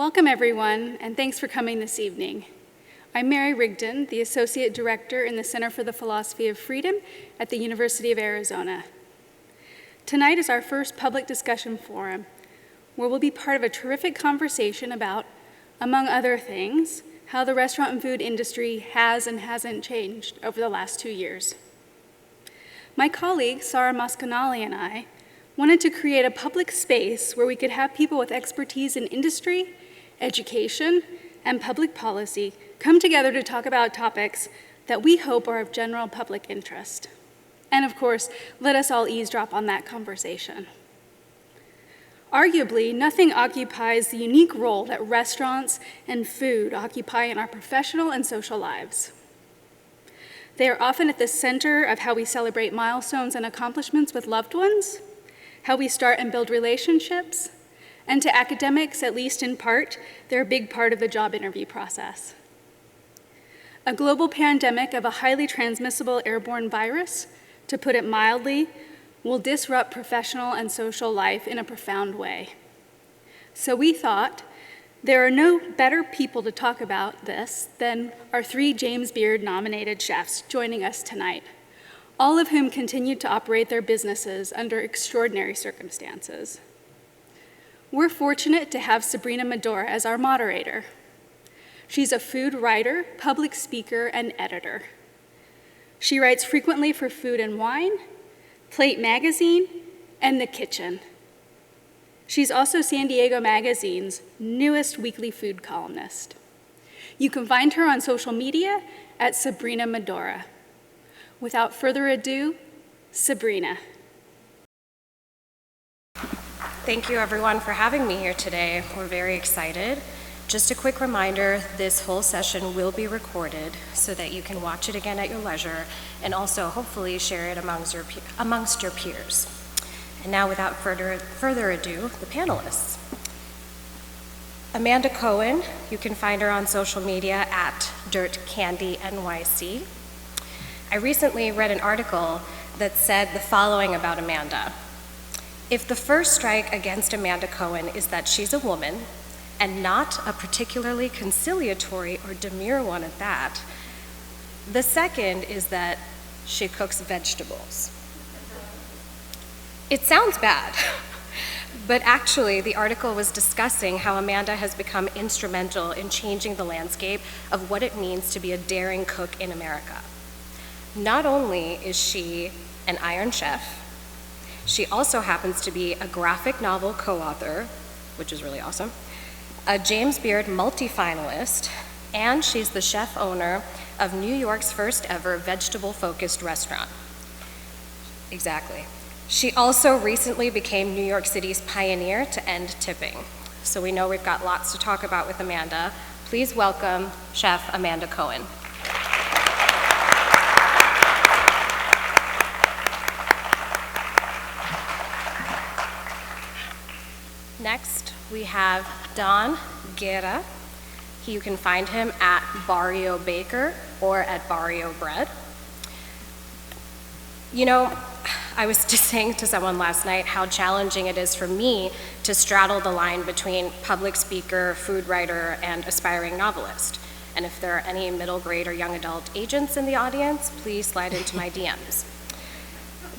Welcome, everyone, and thanks for coming this evening. I'm Mary Rigdon, the Associate Director in the Center for the Philosophy of Freedom at the University of Arizona. Tonight is our first public discussion forum, where we'll be part of a terrific conversation about, among other things, how the restaurant and food industry has and hasn't changed over the last 2 years. My colleague, Sara Moscanali, and I wanted to create a public space where we could have people with expertise in industry, education, and public policy come together to talk about topics that we hope are of general public interest. And of course, let us all eavesdrop on that conversation. Arguably, nothing occupies the unique role that restaurants and food occupy in our professional and social lives. They are often at the center of how we celebrate milestones and accomplishments with loved ones, how we start and build relationships, and to academics, at least in part, they're a big part of the job interview process. A global pandemic of a highly transmissible airborne virus, to put it mildly, will disrupt professional and social life in a profound way. So we thought there are no better people to talk about this than our 3 James Beard-nominated chefs joining us tonight, all of whom continue to operate their businesses under extraordinary circumstances. We're fortunate to have Sabrina Medora as our moderator. She's a food writer, public speaker, and editor. She writes frequently for Food and Wine, Plate Magazine, and The Kitchen. She's also San Diego Magazine's newest weekly food columnist. You can find her on social media at Sabrina Medora. Without further ado, Sabrina. Thank you, everyone, for having me here today. We're very excited. Just a quick reminder, this whole session will be recorded so that you can watch it again at your leisure and also hopefully share it amongst your peers. And now, without further ado, the panelists. Amanda Cohen, you can find her on social media at DirtCandyNYC. I recently read an article that said the following about Amanda. If the first strike against Amanda Cohen is that she's a woman, and not a particularly conciliatory or demure one at that, the second is that she cooks vegetables. It sounds bad, but actually the article was discussing how Amanda has become instrumental in changing the landscape of what it means to be a daring cook in America. Not only is she an Iron Chef, she also happens to be a graphic novel co-author, which is really awesome, a James Beard multi-finalist, and she's the chef owner of New York's first ever vegetable-focused restaurant. Exactly. She also recently became New York City's pioneer to end tipping. So we know we've got lots to talk about with Amanda. Please welcome Chef Amanda Cohen. Next, we have Don Guerra. You can find him at Barrio Baker or at Barrio Bread. You know, I was just saying to someone last night how challenging it is for me to straddle the line between public speaker, food writer, and aspiring novelist. And if there are any middle grade or young adult agents in the audience, please slide into my DMs.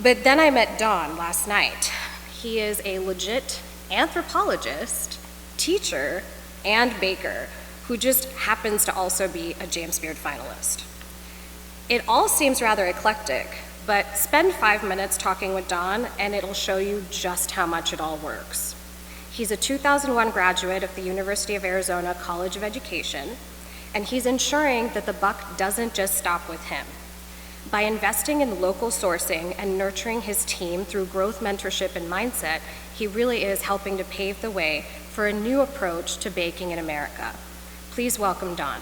But then I met Don last night. He is a legit anthropologist, teacher, and baker who just happens to also be a James Beard finalist. It all seems rather eclectic, but spend 5 minutes talking with Don and it'll show you just how much it all works. He's a 2001 graduate of the University of Arizona College of Education, and he's ensuring that the buck doesn't just stop with him. By investing in local sourcing and nurturing his team through growth mentorship and mindset, he really is helping to pave the way for a new approach to baking in America. Please welcome Don.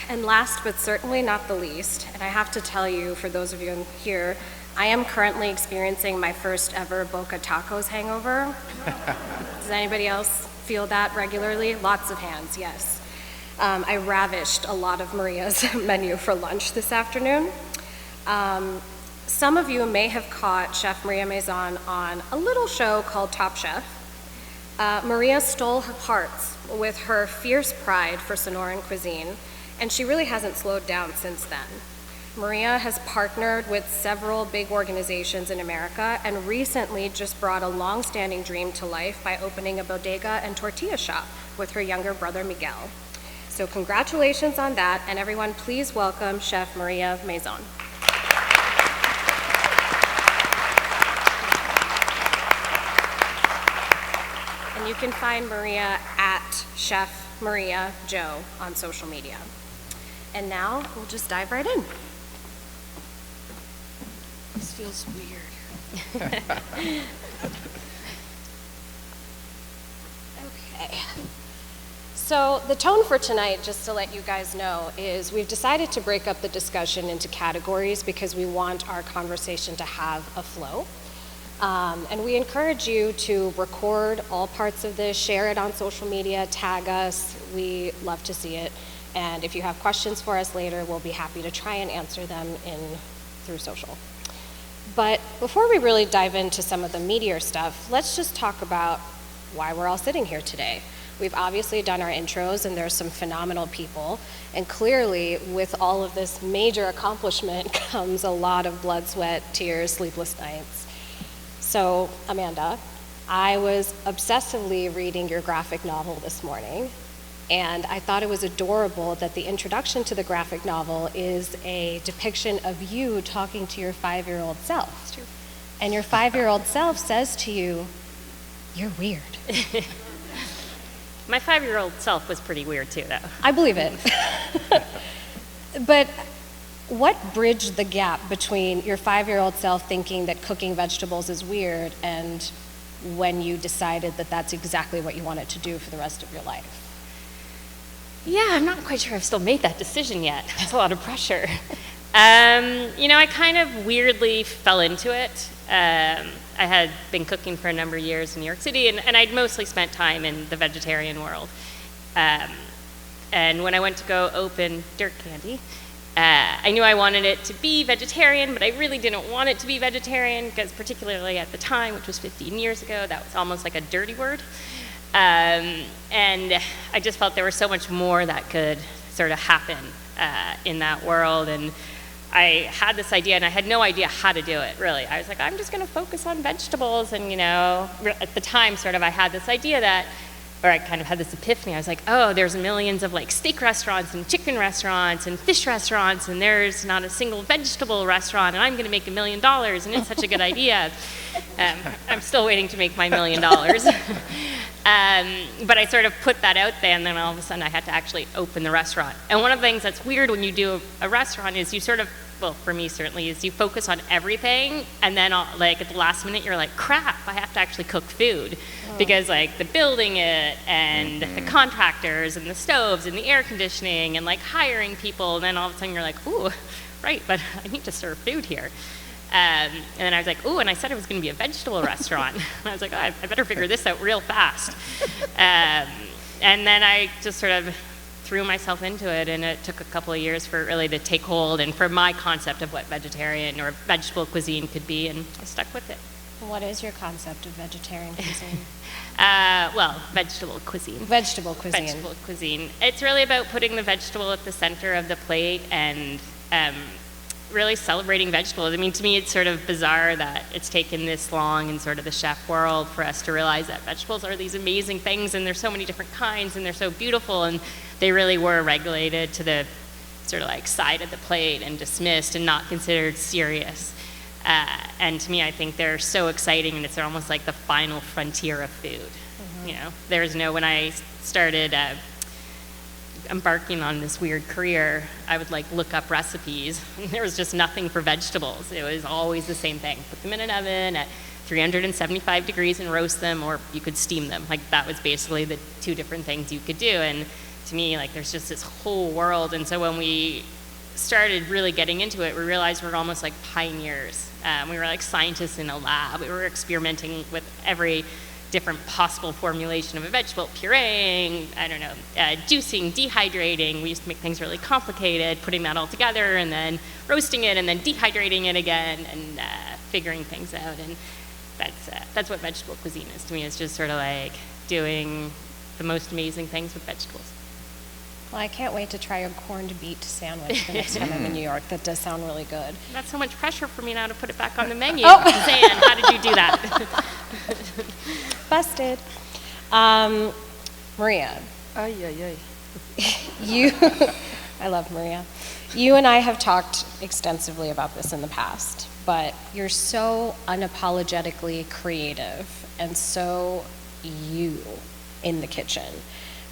And last but certainly not the least, and I have to tell you, for those of you here, I am currently experiencing my first ever Boca Tacos hangover. Does anybody else feel that regularly? Lots of hands, yes. I ravished a lot of Maria's menu for lunch this afternoon. Some of you may have caught Chef Maria Mazon on a little show called Top Chef. Maria stole her hearts with her fierce pride for Sonoran cuisine, and she really hasn't slowed down since then. Maria has partnered with several big organizations in America and recently just brought a long-standing dream to life by opening a bodega and tortilla shop with her younger brother Miguel. So congratulations on that, and everyone please welcome Chef Maria Mazon. And you can find Maria at Chef Maria Joe on social media. And now we'll just dive right in. This feels weird. Okay. So the tone for tonight, just to let you guys know, is we've decided to break up the discussion into categories because we want our conversation to have a flow. And we encourage you to record all parts of this, share it on social media, tag us. We love to see it. And if you have questions for us later, we'll be happy to try and answer them through social. But before we really dive into some of the meatier stuff, let's just talk about why we're all sitting here today. We've obviously done our intros, and there's some phenomenal people. And clearly, with all of this major accomplishment comes a lot of blood, sweat, tears, sleepless nights. So, Amanda, I was obsessively reading your graphic novel this morning, and I thought it was adorable that the introduction to the graphic novel is a depiction of you talking to your 5-year-old self. It's true. And your 5-year-old self says to you, "You're weird." My 5-year-old self was pretty weird too, though. I believe it. But what bridged the gap between your 5-year-old self thinking that cooking vegetables is weird and when you decided that that's exactly what you wanted to do for the rest of your life? Yeah, I'm not quite sure I've still made that decision yet. That's a lot of pressure. I kind of weirdly fell into it. I had been cooking for a number of years in New York City, and I'd mostly spent time in the vegetarian world. And when I went to go open Dirt Candy, I knew I wanted it to be vegetarian, but I really didn't want it to be vegetarian because particularly at the time, which was 15 years ago, that was almost like a dirty word. And I just felt there was so much more that could sort of happen in that world. And I had this idea, and I had no idea how to do it, really. I was like, I'm just going to focus on vegetables. And, at the time, sort of, I had this idea or I kind of had this epiphany. I was like, oh, there's millions of like steak restaurants and chicken restaurants and fish restaurants, and there's not a single vegetable restaurant, and I'm going to make $1 million, and it's such a good idea. I'm still waiting to make my $1 million. But I sort of put that out there, and then all of a sudden I had to actually open the restaurant. And one of the things that's weird when you do a restaurant is you sort of, well, for me certainly, is you focus on everything, and then like at the last minute you're like, crap, I have to actually cook food. Because like the building it, and the contractors, and the stoves, and the air conditioning, and like hiring people, and then all of a sudden you're like, ooh, right, but I need to serve food here. And then I was like, ooh, and I said it was going to be a vegetable restaurant. And I was like, oh, I better figure this out real fast. And then I just sort of threw myself into it, and it took a couple of years for it really to take hold and for my concept of what vegetarian or vegetable cuisine could be, and I stuck with it. What is your concept of vegetarian cuisine? Vegetable cuisine. Vegetable cuisine. Vegetable cuisine. It's really about putting the vegetable at the center of the plate and really celebrating vegetables. I mean, to me, it's sort of bizarre that it's taken this long in sort of the chef world for us to realize that vegetables are these amazing things, and there's so many different kinds, and they're so beautiful, and they really were regulated to the sort of like side of the plate and dismissed and not considered serious. And to me, I think they're so exciting, and it's almost like the final frontier of food. Mm-hmm. When I started embarking on this weird career, I would like look up recipes, and there was just nothing for vegetables. It was always the same thing. Put them in an oven at 375 degrees and roast them, or you could steam them. Like that was basically the two different things you could do. And to me, like there's just this whole world. And so when we started really getting into it, we realized we were almost like pioneers. We were like scientists in a lab. We were experimenting with every different possible formulation of a vegetable, pureeing, I don't know, juicing, dehydrating. We used to make things really complicated, putting that all together and then roasting it and then dehydrating it again and figuring things out. And that's what vegetable cuisine is to me. It's just sort of like doing the most amazing things with vegetables. Well, I can't wait to try a corned beet sandwich the next time I'm in New York. That does sound really good. That's so much pressure for me now to put it back on the menu. Suzanne, how did you do that? Busted. Maria. Ay, ay, ay. You, I love Maria. You and I have talked extensively about this in the past, but you're so unapologetically creative and so you in the kitchen.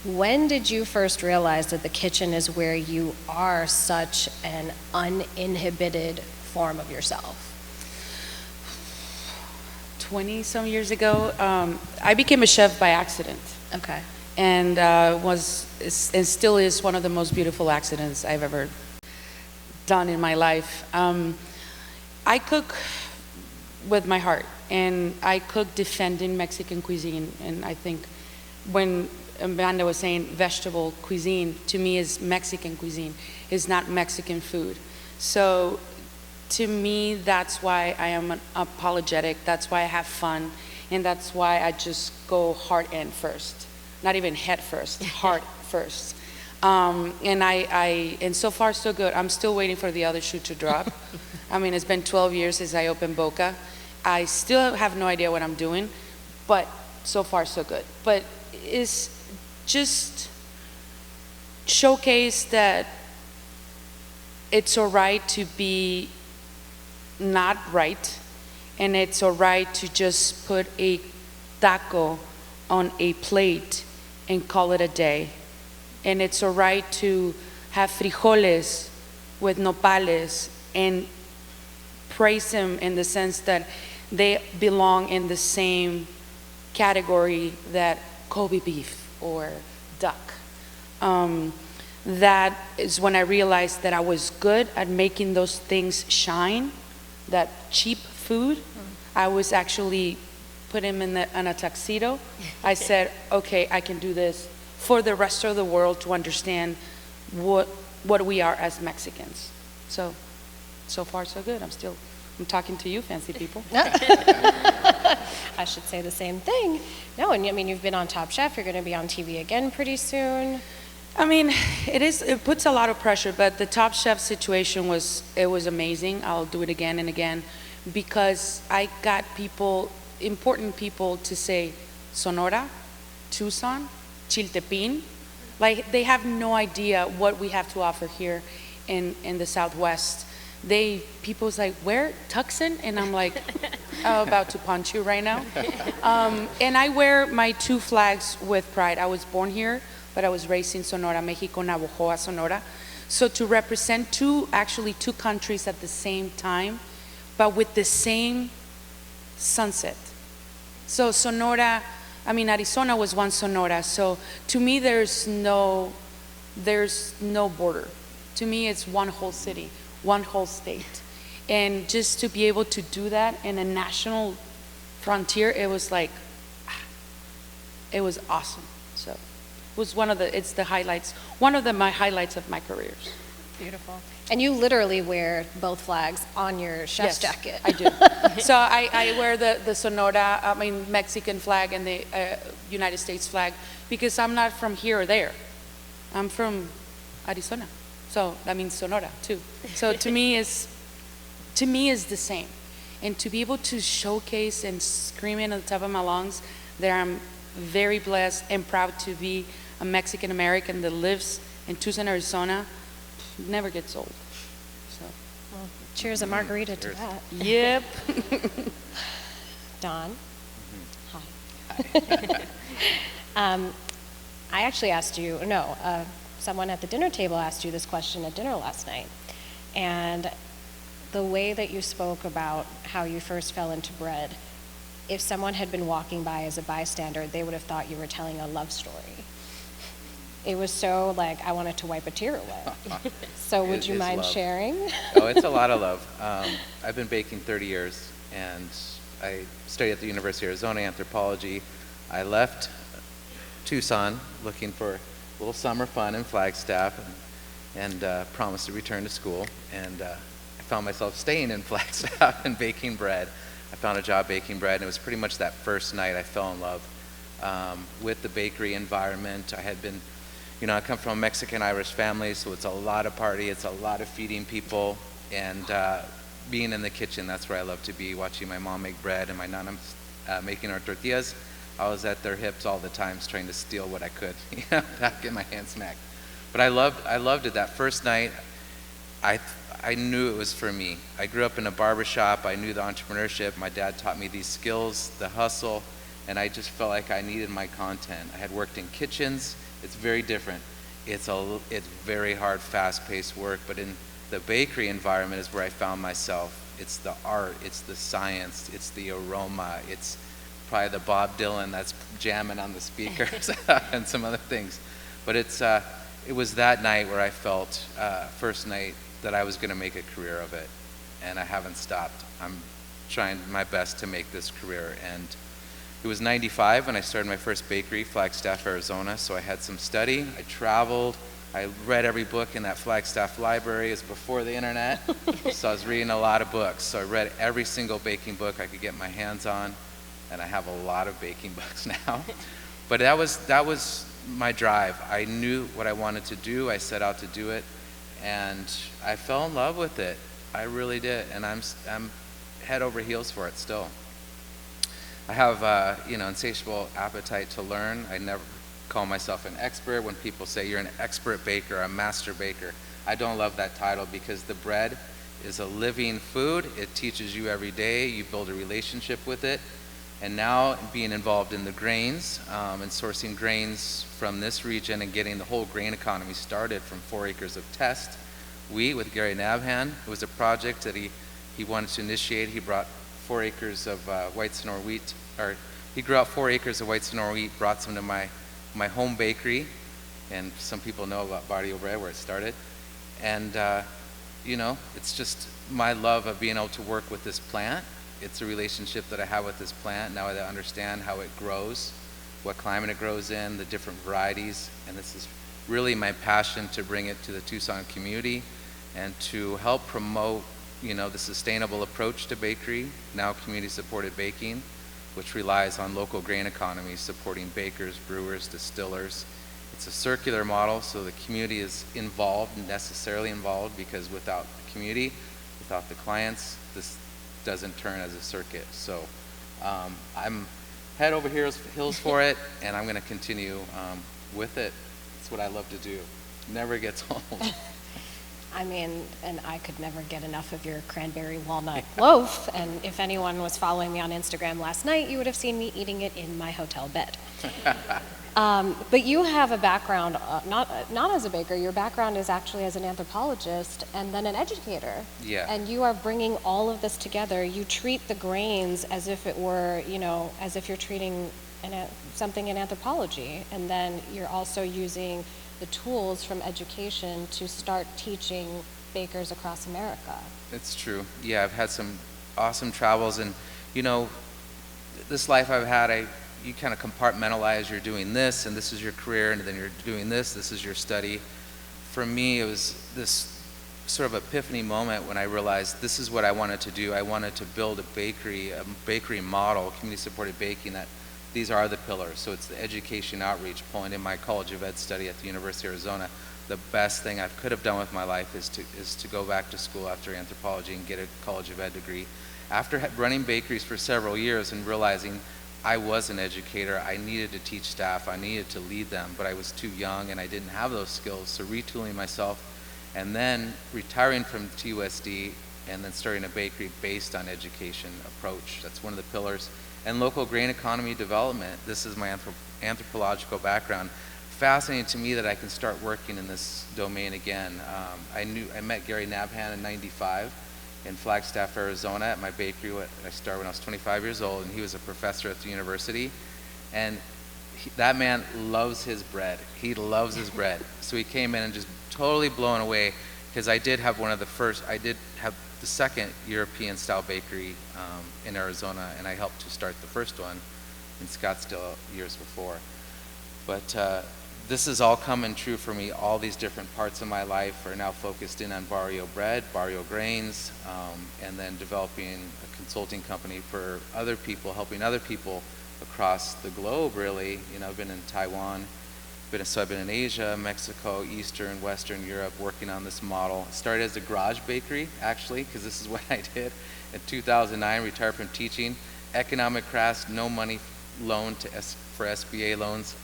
When did you first realize that the kitchen is where you are such an uninhibited form of yourself? 20-some years ago, I became a chef by accident. Okay. And and still is one of the most beautiful accidents I've ever done in my life. I cook with my heart, and I cook defending Mexican cuisine. And I think when Amanda was saying vegetable cuisine, to me is Mexican cuisine, is not Mexican food. So to me, that's why I am apologetic, that's why I have fun, and that's why I just go heart in first. Not even head first, heart first. And so far so good. I'm still waiting for the other shoe to drop. I mean, it's been 12 years since I opened Boca. I still have no idea what I'm doing, but so far so good. But it's just showcase that it's all right to be not right, and it's all right to just put a taco on a plate and call it a day. And it's all right to have frijoles with nopales and praise them in the sense that they belong in the same category that Kobe beef or duck. That is when I realized that I was good at making those things shine, that cheap food. I was actually put him in a tuxedo. I said, okay, I can do this for the rest of the world to understand what we are as Mexicans. So far so good. I'm talking to you, fancy people. I should say the same thing. No, and I mean, you've been on Top Chef, you're gonna be on TV again pretty soon. I mean, it puts a lot of pressure, but the Top Chef situation was amazing. I'll do it again and again because I got important people to say Sonora, Tucson, Chiltepin. Like, they have no idea what we have to offer here in the Southwest. People's like, where? Tucson? And I'm like, I'm about to punch you right now. And I wear my two flags with pride. I was born here, but I was raised in Sonora, Mexico, Navajo, Sonora. So to represent two countries at the same time, but with the same sunset. So Sonora, I mean, Arizona was once Sonora. So to me, there's no border. To me, it's one whole city, one whole state. And just to be able to do that in a national frontier, it was like, it was awesome. So it was one of the highlights of my careers. Beautiful. And you literally wear both flags on your chef's jacket. I do. So I wear the Sonora, Mexican flag and the United States flag because I'm not from here or there. I'm from Arizona. So that means Sonora too. So to me is the same. And to be able to showcase and scream it at the top of my lungs that I'm very blessed and proud to be a Mexican American that lives in Tucson, Arizona, never gets old. So, well, cheers a margarita to that. Yep. Dawn. Hi. I actually asked you, someone at the dinner table asked you this question at dinner last night. And the way that you spoke about how you first fell into bread, if someone had been walking by as a bystander, they would have thought you were telling a love story. It was so like, I wanted to wipe a tear away. So would you mind sharing? Oh, it's a lot of love. I've been baking 30 years, and I studied at the University of Arizona anthropology. I left Tucson looking for a little summer fun in Flagstaff and promised to return to school. And I found myself staying in Flagstaff and baking bread. I found a job baking bread, and it was pretty much that first night I fell in love with the bakery environment. I had been, I come from a Mexican-Irish family, so it's a lot of party, it's a lot of feeding people, and being in the kitchen, that's where I love to be, watching my mom make bread and my nana making our tortillas. I was at their hips all the time trying to steal what I could, not get my hands smacked. But I loved it. That first night, I knew it was for me. I grew up in a barber shop. I knew the entrepreneurship. My dad taught me these skills, the hustle, and I just felt like I needed my content. I had worked in kitchens. It's very different. It's very hard, fast-paced work, but in the bakery environment is where I found myself. It's the art, it's the science, it's the aroma, it's probably the Bob Dylan that's jamming on the speakers and some other things. But it was that night where I felt, first night, that I was going to make a career of it, and I haven't stopped. I'm trying my best to make this career, and it was 95 when I started my first bakery, Flagstaff, Arizona, so I had some study. I traveled. I read every book in that Flagstaff library. It was before the internet, so I was reading a lot of books. So I read every single baking book I could get my hands on, and I have a lot of baking books now. But that was my drive. I knew what I wanted to do. I set out to do it, and I fell in love with it. I really did, and I'm head over heels for it still. I have insatiable appetite to learn. I never call myself an expert. When people say you're an expert baker, a master baker, I don't love that title, because the bread is a living food. It teaches you every day. You build a relationship with it. And now being involved in the grains and sourcing grains from this region and getting the whole grain economy started from 4 acres of test. With Gary Nabhan, it was a project that he wanted to initiate. He brought 4 acres of white Sonora wheat, or he grew out 4 acres of white Sonora wheat, brought some to my home bakery, and some people know about Barrio Bread, where it started. And it's just my love of being able to work with this plant. It's a relationship that I have with this plant. Now I understand how it grows, what climate it grows in, the different varieties, and this is really my passion to bring it to the Tucson community and to help promote the sustainable approach to bakery, now community-supported baking, which relies on local grain economies supporting bakers, brewers, distillers. It's a circular model, so the community is necessarily involved, because without the community, without the clients, this doesn't turn as a circuit. So I'm head over heels for it, and I'm going to continue with it. It's what I love to do. Never gets old. I mean, and I could never get enough of your cranberry walnut loaf, and if anyone was following me on Instagram last night, you would have seen me eating it in my hotel bed. But you have a background, not as a baker, your background is actually as an anthropologist and then an educator. Yeah. And you are bringing all of this together. You treat the grains as if it were, as if you're treating something in anthropology, and then you're also using the tools from education to start teaching bakers across America. It's true. Yeah, I've had some awesome travels, and this life I've had, you kind of compartmentalize. You're doing this, and this is your career, and then you're doing this is your study. For me, it was this sort of epiphany moment when I realized this is what I wanted to do. I wanted to build a bakery model, community-supported baking, that these are the pillars. So it's the education outreach, pulling in my College of Ed study at the University of Arizona. The best thing I could have done with my life is to go back to school after anthropology and get a College of Ed degree. After running bakeries for several years and realizing I was an educator, I needed to teach staff, I needed to lead them, but I was too young and I didn't have those skills, so retooling myself and then retiring from TUSD and then starting a bakery based on education approach. That's one of the pillars. And local grain economy development. This is my anthropological background. Fascinating to me that I can start working in this domain again. I met Gary Nabhan in '95 in Flagstaff, Arizona, at my bakery. I started when I was 25 years old, and he was a professor at the university. And that man loves his bread. He loves his bread. So he came in and just totally blown away, because I did have the second European-style bakery in Arizona, and I helped to start the first one in Scottsdale years before. But this is all coming true for me. All these different parts of my life are now focused in on Barrio Bread, Barrio Grains, and then developing a consulting company for other people, helping other people across the globe, really. You know, I've been in Taiwan, so I've been in Asia, Mexico, Eastern, Western Europe, working on this model. I started as a garage bakery, actually, because this is what I did. In 2009, retired from teaching. Economic crash, no money loan for SBA loans.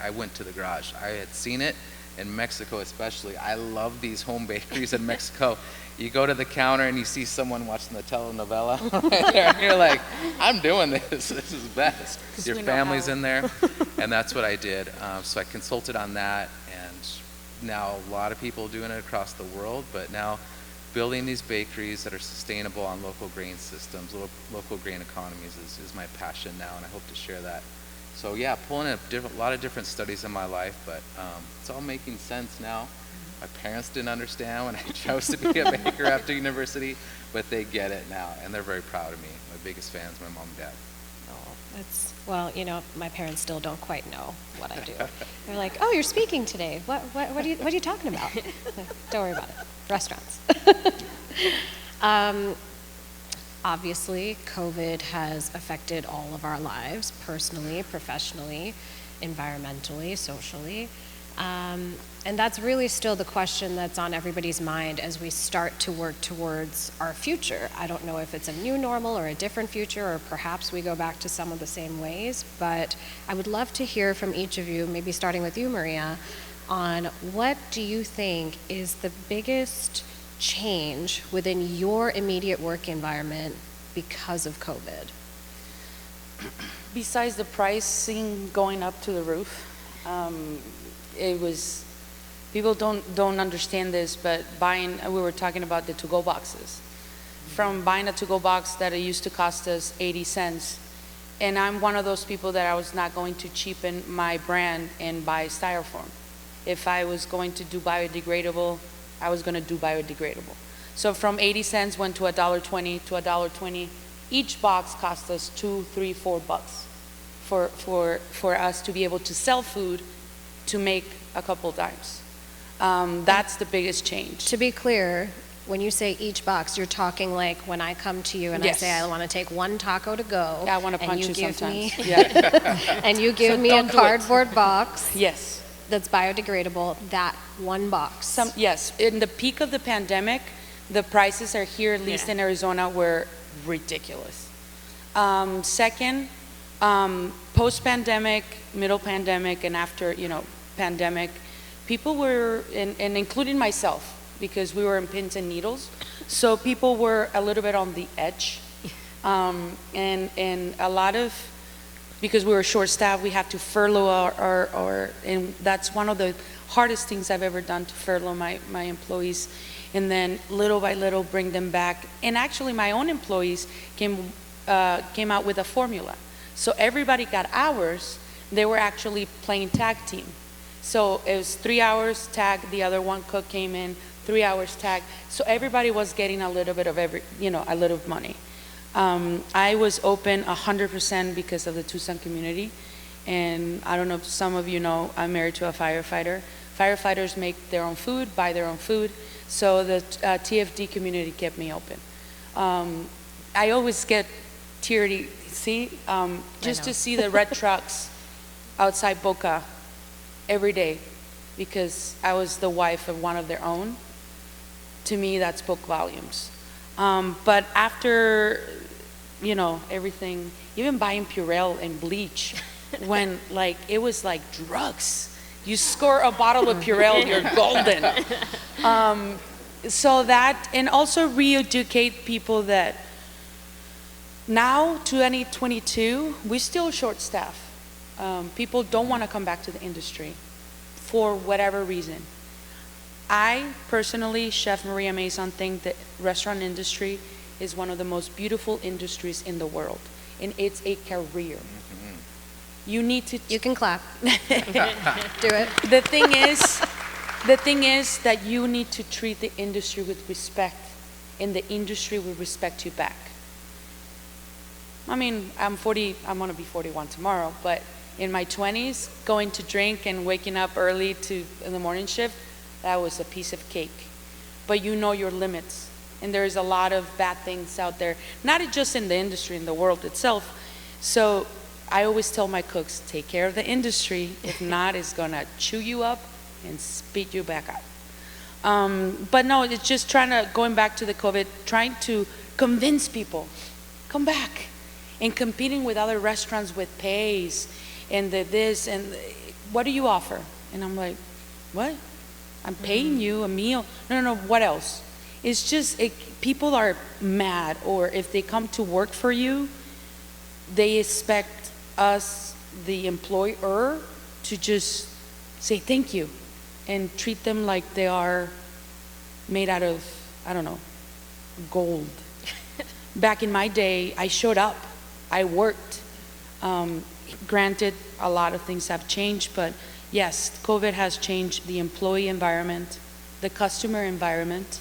I went to the garage. I had seen it in Mexico especially. I love these home bakeries in Mexico. You go to the counter and you see someone watching the telenovela right there, and you're like, I'm doing this. This is best. Your family's in there, and that's what I did. So I consulted on that, and now a lot of people are doing it across the world, but now building these bakeries that are sustainable on local grain systems, local grain economies is my passion now, and I hope to share that. So yeah, pulling a lot of different studies in my life, but it's all making sense now. My parents didn't understand when I chose to be a baker after university, but they get it now, and they're very proud of me. My biggest fans, my mom and dad. Oh, well, you know, my parents still don't quite know what I do. They're like, "Oh, you're speaking today. What are you talking about?" Don't worry about it. Restaurants. Obviously, COVID has affected all of our lives, personally, professionally, environmentally, socially. And that's really still the question that's on everybody's mind as we start to work towards our future. I don't know if it's a new normal or a different future, or perhaps we go back to some of the same ways, but I would love to hear from each of you, maybe starting with you, Maria, on what do you think is the biggest change within your immediate work environment because of COVID? Besides the pricing going up to the roof, it was, people don't understand this, but we were talking about the to-go boxes. From buying a to-go box that it used to cost us 80 cents, and I'm one of those people that I was not going to cheapen my brand and buy styrofoam. If I was going to do biodegradable, I was going to do biodegradable. So from 80 cents went to $1.20 to $1.20. Each box cost us $2, $3, $4 for us to be able to sell food to make a couple dimes. That's the biggest change. To be clear, when you say each box, you're talking like when I come to you and Yes. I say I want to take one taco to go. Yeah, I want to and punch you give sometimes. me- Yeah. and you give So me a don't do it. cardboard box Yes. that's biodegradable, that one box. Yes. In the peak of the pandemic, the prices are here, at least Yeah. in Arizona, were ridiculous. Second, post-pandemic, middle pandemic, and after, pandemic, people were, and including myself, because we were in pins and needles, so people were a little bit on the edge. And a lot of, because we were short-staffed, we had to furlough our, and that's one of the hardest things I've ever done, to furlough my employees, and then little by little bring them back. And actually, my own employees came out with a formula. So everybody got hours. They were actually playing tag team. So it was 3 hours tag, the other one cook came in, 3 hours tag. So everybody was getting a little bit of a little money. I was open 100% because of the Tucson community. And I don't know if some of you know, I'm married to a firefighter. Firefighters make their own food, buy their own food. So the TFD community kept me open. I always get teary, just to see the red trucks outside Boca every day, because I was the wife of one of their own. To me, that spoke volumes. But after, everything, even buying Purell and bleach, when it was like drugs. You score a bottle of Purell, you're golden. So that, and also re-educate people that now, 2022, we're still short-staffed. People don't want to come back to the industry for whatever reason. I personally, Chef Maria Mazon, think that restaurant industry is one of the most beautiful industries in the world, and it's a career. You need to. You can clap. Do it. The thing is that you need to treat the industry with respect, and the industry will respect you back. I mean, I'm gonna be 41 tomorrow, but in my 20s, going to drink and waking up early in the morning shift, that was a piece of cake. But you know your limits, and there's a lot of bad things out there, not just in the industry, in the world itself. So I always tell my cooks, take care of the industry. If not, it's gonna chew you up and spit you back out. But no, it's just going back to the COVID, trying to convince people, come back, and competing with other restaurants with pays and this and what do you offer? And I'm like, what? I'm paying you a meal. No, what else? It's just, people are mad, or if they come to work for you, they expect us, the employer, to just say thank you and treat them like they are made out of, I don't know, gold. Back in my day, I showed up, I worked. Granted, a lot of things have changed, but yes, COVID has changed the employee environment, the customer environment,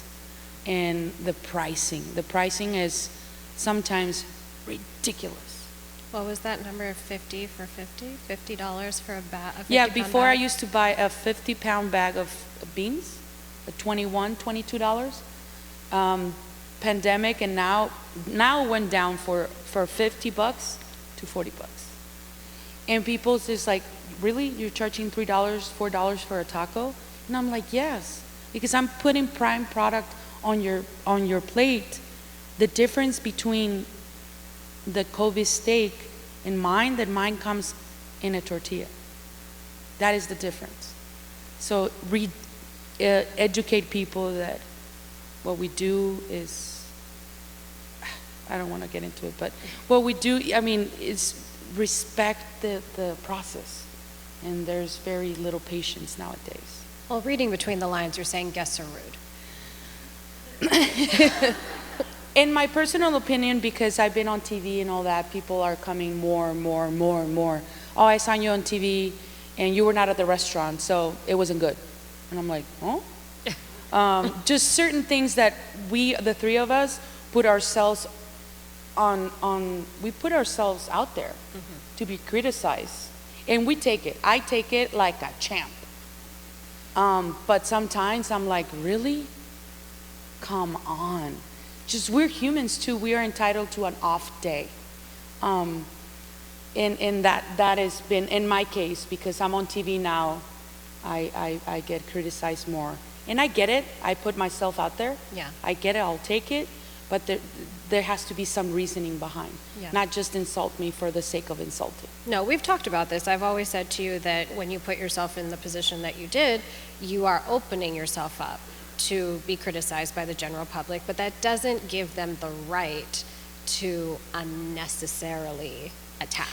and the pricing. The pricing is sometimes ridiculous. What was that number, 50 for 50? $50 for a bag? Yeah, before I used to buy a 50-pound bag of beans, $22. Pandemic, and now it went down for $50 to $40. And people's just like, really? You're charging $3, $4 for a taco? And I'm like, yes, because I'm putting prime product on your plate. The difference between the Kobe steak and mine, that mine comes in a tortilla. That is the difference. So educate people that what we do is, I don't want to get into it, but what we do, I mean, is respect the process. And there's very little patience nowadays. Well, reading between the lines, you're saying guests are rude. In my personal opinion, because I've been on TV and all that, people are coming more and more and more and more. Oh, I saw you on TV and you were not at the restaurant, so it wasn't good. And I'm like, oh? Just certain things that we, the three of us, put ourselves we put ourselves out there to be criticized. And we take it. I take it like a champ. But sometimes I'm like, really? Come on. Just, we're humans too. We are entitled to an off day. And that has been, in my case, because I'm on TV now, I get criticized more. And I get it. I put myself out there. Yeah. I get it. I'll take it. But there has to be some reasoning behind. Yeah. Not just insult me for the sake of insulting. No, we've talked about this. I've always said to you that when you put yourself in the position that you did, you are opening yourself up to be criticized by the general public, but that doesn't give them the right to unnecessarily attack.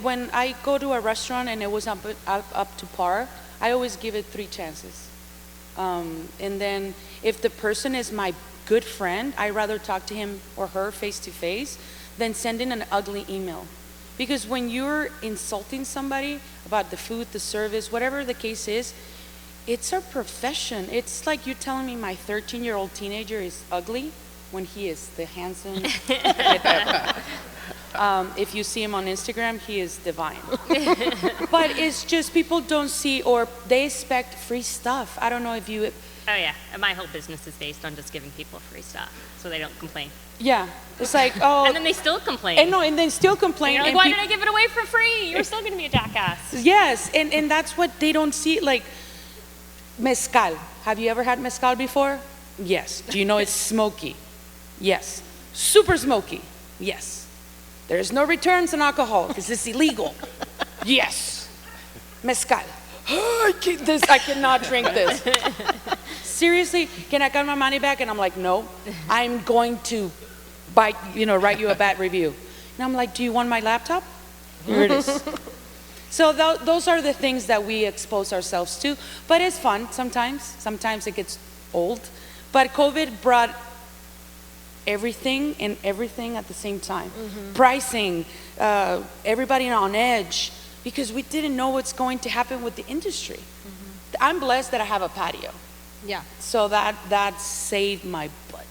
When I go to a restaurant and it was up to par, I always give it 3 chances. And then if the person is my good friend, I'd rather talk to him or her face to face than sending an ugly email. Because when you're insulting somebody about the food, the service, whatever the case is, it's our profession. It's like you telling me my 13-year-old teenager is ugly when he is the handsome kid ever. If you see him on Instagram, he is divine. But it's just people don't see, or they expect free stuff. I don't know if you... Oh yeah, and my whole business is based on just giving people free stuff, so they don't complain. Yeah, it's like, oh... And then they still complain. And then still complain. And you're like, why did I give it away for free? You're still going to be a jackass. Yes, and that's what they don't see. Like, mezcal. Have you ever had mezcal before? Yes. Do you know it's smoky? Yes. Super smoky? Yes. There's no returns on alcohol because it's illegal. Yes. Mezcal. I cannot drink this. Seriously, can I get my money back? And I'm like, no, I'm going to write you a bad review. And I'm like, do you want my laptop? Here it is. So those are the things that we expose ourselves to. But it's fun sometimes. Sometimes it gets old. But COVID brought everything and everything at the same time. Pricing, everybody on edge, because we didn't know what's going to happen with the industry. I'm blessed that I have a patio. Yeah. So that saved my butt.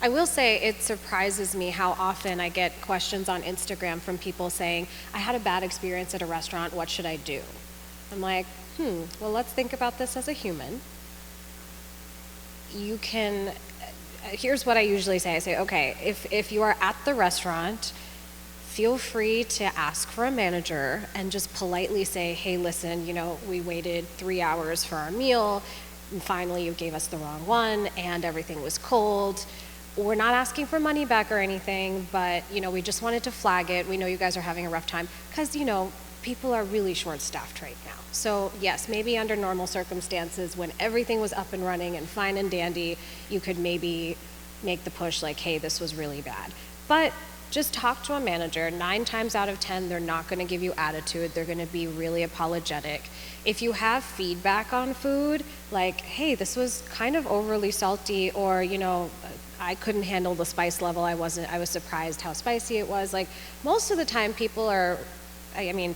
I will say it surprises me how often I get questions on Instagram from people saying, I had a bad experience at a restaurant, what should I do? I'm like, well, let's think about this as a human. You can, here's what I usually say. I say, okay, if you are at the restaurant, feel free to ask for a manager and just politely say, hey, listen, we waited 3 hours for our meal, and finally you gave us the wrong one, and everything was cold. We're not asking for money back or anything, but, we just wanted to flag it. We know you guys are having a rough time, because, people are really short-staffed right now. So yes, maybe under normal circumstances, when everything was up and running and fine and dandy, you could maybe make the push like, hey, this was really bad. But just talk to a manager. 9 times out of 10, they're not going to give you attitude. They're going to be really apologetic. If you have feedback on food, like, hey, this was kind of overly salty, or, I couldn't handle the spice level. I was surprised how spicy it was. Like, most of the time people are,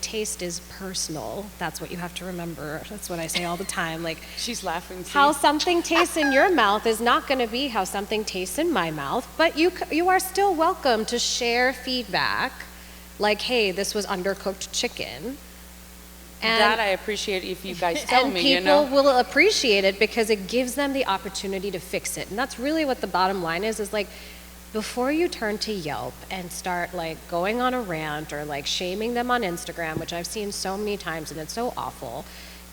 taste is personal. That's what you have to remember. That's what I say all the time. Like, She's laughing. how something tastes in your mouth is not going to be how something tastes in my mouth, but you are still welcome to share feedback, like, hey, this was undercooked chicken. And that I appreciate if you guys tell and me, people will appreciate it because it gives them the opportunity to fix it. And that's really what the bottom line is like, before you turn to Yelp and start like going on a rant or like shaming them on Instagram, which I've seen so many times and it's so awful,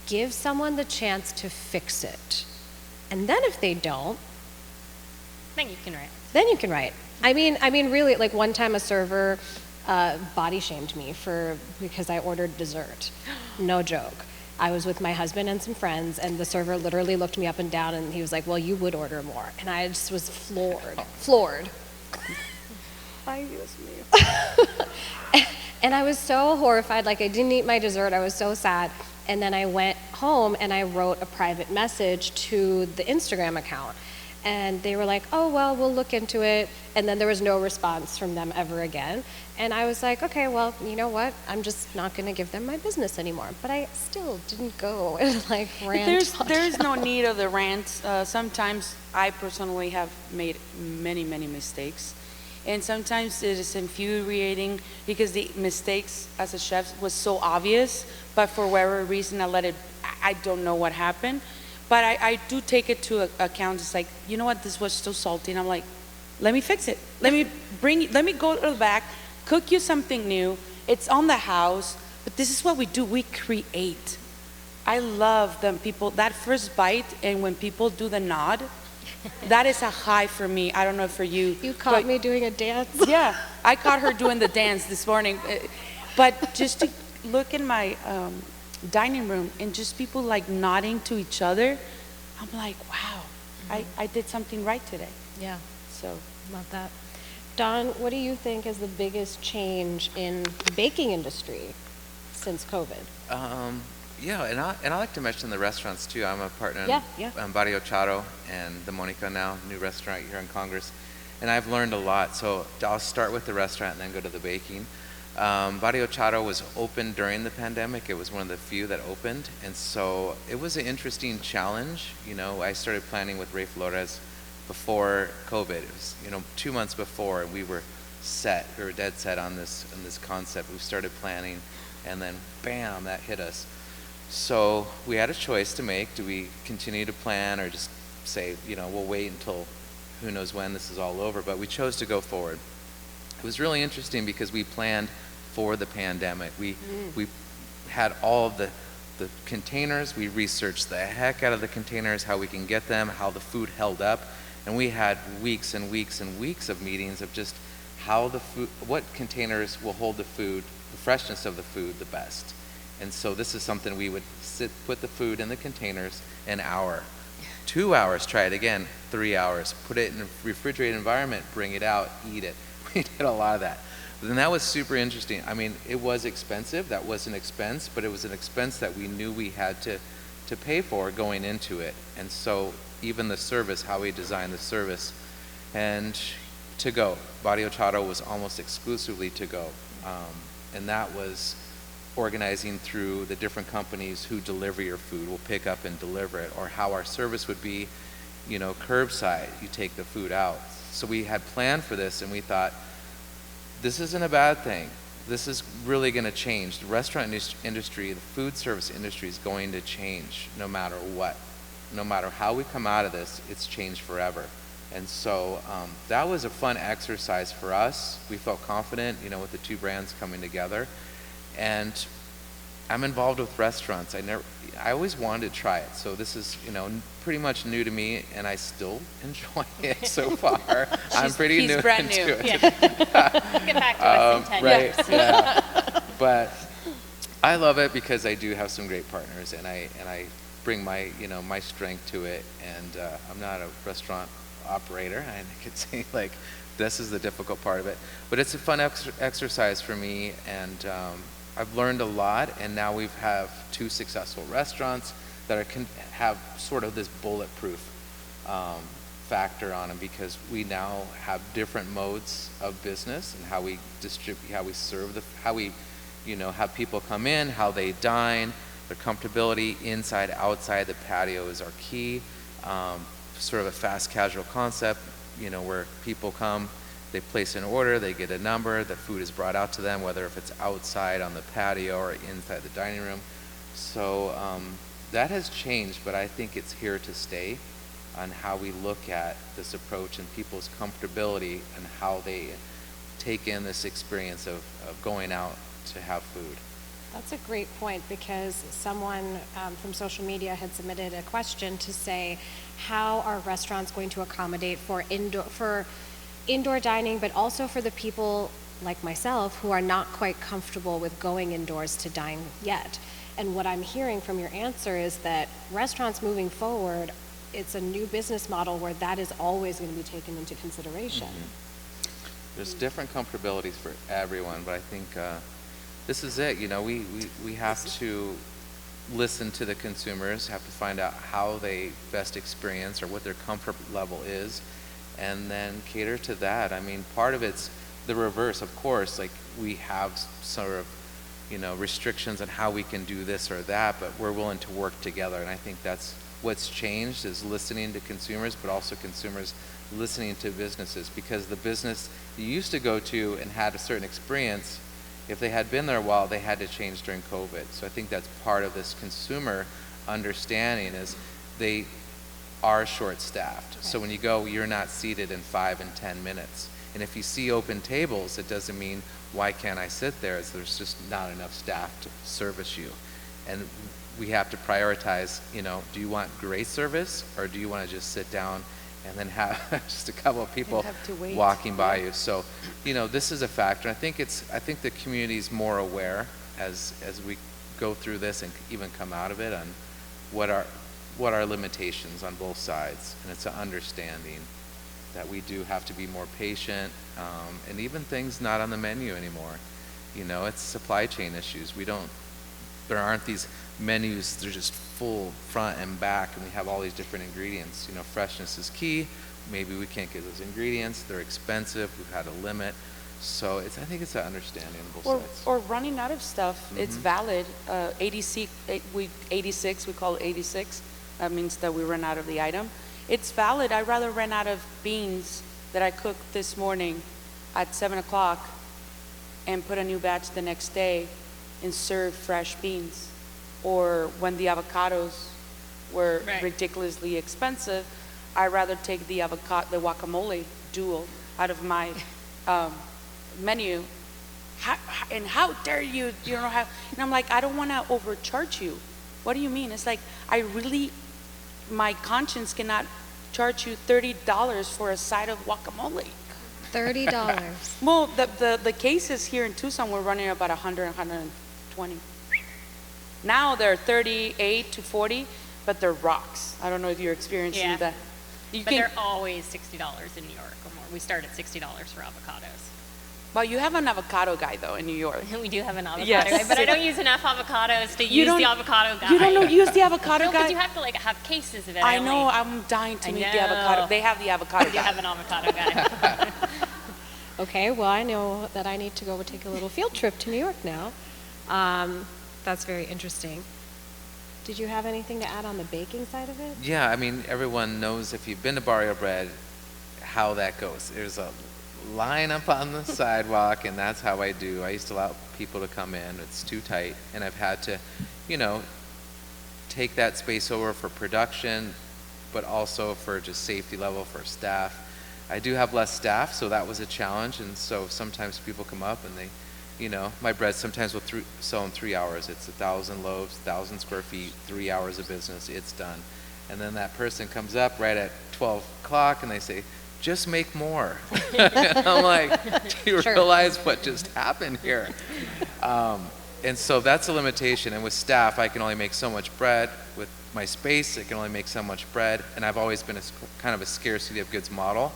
give someone the chance to fix it. And then if they don't, Then you can write. then you can write. I mean, really, like one time a server body shamed me because I ordered dessert. No joke. I was with my husband and some friends, and the server literally looked me up and down, and he was like, well, you would order more. And I just was floored. And I was so horrified, like I didn't eat my dessert, I was so sad. And then I went home and I wrote a private message to the Instagram account. And they were like, oh, well, we'll look into it. And then there was no response from them ever again. And I was like, okay, well, you know what? I'm just not going to give them my business anymore. But I still didn't go and like rant. There's no need of the rants. Sometimes I personally have made many, many mistakes. And sometimes it is infuriating because the mistakes as a chef was so obvious, but for whatever reason I don't know what happened. But I do take it to account. It's like, you know what, this was so salty. And I'm like, let me fix it. Let me go to the back, cook you something new. It's on the house, but this is what we do. We create. I love them people, that first bite, and when people do the nod, that is a high for me. I don't know for you. You caught me doing a dance? Yeah, I caught her doing the dance this morning. But just to look in my dining room and just people like nodding to each other, I'm like, wow, I did something right today. Yeah, So love that. Don, what do you think is the biggest change in the baking industry since COVID? Yeah, and I like to mention the restaurants too. I'm a partner Yeah. in Barrio Charro and the Monica now, new restaurant here in Congress. And I've learned a lot. So I'll start with the restaurant and then go to the baking. Barrio Charro was open during the pandemic. It was one of the few that opened. And so it was an interesting challenge. I started planning with Ray Flores before COVID. It was, 2 months before, and we were set. We were dead set on this concept. We started planning, and then bam, that hit us. So we had a choice to make. Do we continue to plan or just say, we'll wait until who knows when this is all over? But we chose to go forward. It was really interesting because we planned for the pandemic. We had all of the containers. We researched the heck out of the containers, how we can get them, how the food held up. And we had weeks and weeks and weeks of meetings of just how the food, what containers will hold the food, the freshness of the food the best. And so this is something we would put the food in the containers an hour, 2 hours, try it again, 3 hours, put it in a refrigerated environment, bring it out, eat it. We did a lot of that. And that was super interesting. I mean, it was expensive. That was an expense, but it was an expense that we knew we had to pay for going into it. And so even the service, how we designed the service, and to go. Barrio Charro was almost exclusively to go. And that was organizing through the different companies who deliver your food, will pick up and deliver it, or how our service would be. curbside, you take the food out. So we had planned for this, and we thought, this isn't a bad thing. This is really going to change. The restaurant industry, the food service industry is going to change no matter what. No matter how we come out of this, it's changed forever. And so that was a fun exercise for us. We felt confident, with the two brands coming together. And I'm involved with restaurants. I always wanted to try it. So this is, pretty much new to me, and I still enjoy it so far. I'm pretty new brand into new. it. Yeah. Get back to us in 10 years. Right, yeah. But I love it because I do have some great partners, and I bring my, my strength to it. And I'm not a restaurant operator. I could say this is the difficult part of it, but it's a fun exercise for me, and I've learned a lot. And now we have two successful restaurants that have sort of this bulletproof factor on them, because we now have different modes of business and how we distribute, how we serve, how we, have people come in, how they dine, their comfortability inside, outside the patio is our key. Sort of a fast casual concept, where people come, they place an order, they get a number, the food is brought out to them, whether if it's outside on the patio or inside the dining room. So that has changed, but I think it's here to stay on how we look at this approach and people's comfortability and how they take in this experience of going out to have food. That's a great point, because someone from social media had submitted a question to say, how are restaurants going to accommodate for indoor dining, but also for the people like myself who are not quite comfortable with going indoors to dine yet? And what I'm hearing from your answer is that restaurants moving forward, it's a new business model where that is always going to be taken into consideration. Mm-hmm. There's different comfortabilities for everyone, but I think this is it. We have to listen to the consumers, have to find out how they best experience or what their comfort level is, and then cater to that. I mean, part of it's the reverse, of course. We have sort of, restrictions on how we can do this or that, but we're willing to work together. And I think that's what's changed, is listening to consumers, but also consumers listening to businesses, because the business you used to go to and had a certain experience, if they had been there a while, they had to change during COVID. So I think that's part of this consumer understanding, is they are short-staffed. Okay. So when you go, you're not seated in 5 and 10 minutes. And if you see open tables, it doesn't mean, why can't I sit there? There's just not enough staff to service you. And we have to prioritize, do you want great service, or do you want to just sit down and then have just a couple of people walking by you? So, this is a factor. I think the community's more aware as we go through this and even come out of it, on what are limitations on both sides. And it's an understanding that we do have to be more patient, and even things not on the menu anymore. It's supply chain issues. There aren't these menus, they're just full front and back, and we have all these different ingredients. Freshness is key. Maybe we can't get those ingredients. They're expensive. We've had a limit. So I think it's an understanding on both sides. Or running out of stuff. Mm-hmm. It's valid. 86, we call it 86. That means that we run out of the item. It's valid. I'd rather run out of beans that I cooked this morning at 7 o'clock and put a new batch the next day and serve fresh beans. Or when the avocados were ridiculously expensive, I'd rather take the guacamole dual out of my menu. How dare you? You don't have. And I'm like, I don't want to overcharge you. What do you mean? It's like, my conscience cannot charge you $30 for a side of guacamole. $30. Well, the cases here in Tucson were running about 100, 120. Now they're 38 to 40, but they're rocks. I don't know if you're experiencing that. But they're always $60 in New York or more. We start at $60 for avocados. Well, you have an avocado guy, though, in New York. We do have an avocado guy, but I don't use enough avocados to use the avocado guy. You don't use the avocado guy? Because you have to have cases of it. I know, I'm dying to meet the avocado. They have the avocado guy. You have an avocado guy. Okay, well, I know that I need to go take a little field trip to New York now. That's very interesting. Did you have anything to add on the baking side of it? Yeah, I mean, everyone knows if you've been to Barrio Bread how that goes. There's a line up on the sidewalk, and that's how I do. I used to allow people to come in. It's too tight, and I've had to, you know, take that space over for production, but also for just safety level for staff. I do have less staff, so that was a challenge, and so sometimes people come up and they, you know, my bread sometimes will sell in 3 hours. It's 1,000 loaves, 1,000 square feet, 3 hours of business, it's done. And then that person comes up right at 12 o'clock and they say, just make more. And I'm like, do you realize what just happened here? And so that's a limitation. And with staff, I can only make so much bread. With my space, I can only make so much bread. And I've always been kind of a scarcity of goods model.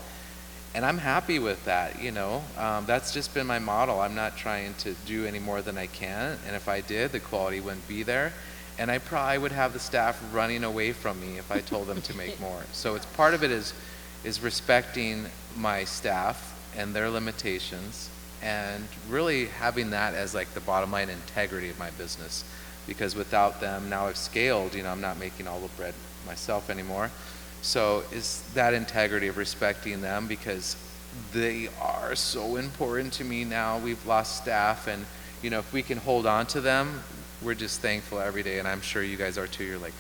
And I'm happy with that, you know. That's just been my model. I'm not trying to do any more than I can. And if I did, the quality wouldn't be there. And I probably would have the staff running away from me if I told them to make more. So it's part of it is respecting my staff and their limitations, and really having that as like the bottom line integrity of my business. Because without them, now I've scaled, you know, I'm not making all the bread myself anymore. So is that integrity of respecting them, because they are so important to me now. We've lost staff, and you know, if we can hold on to them, we're just thankful every day, and I'm sure you guys are too. You're like,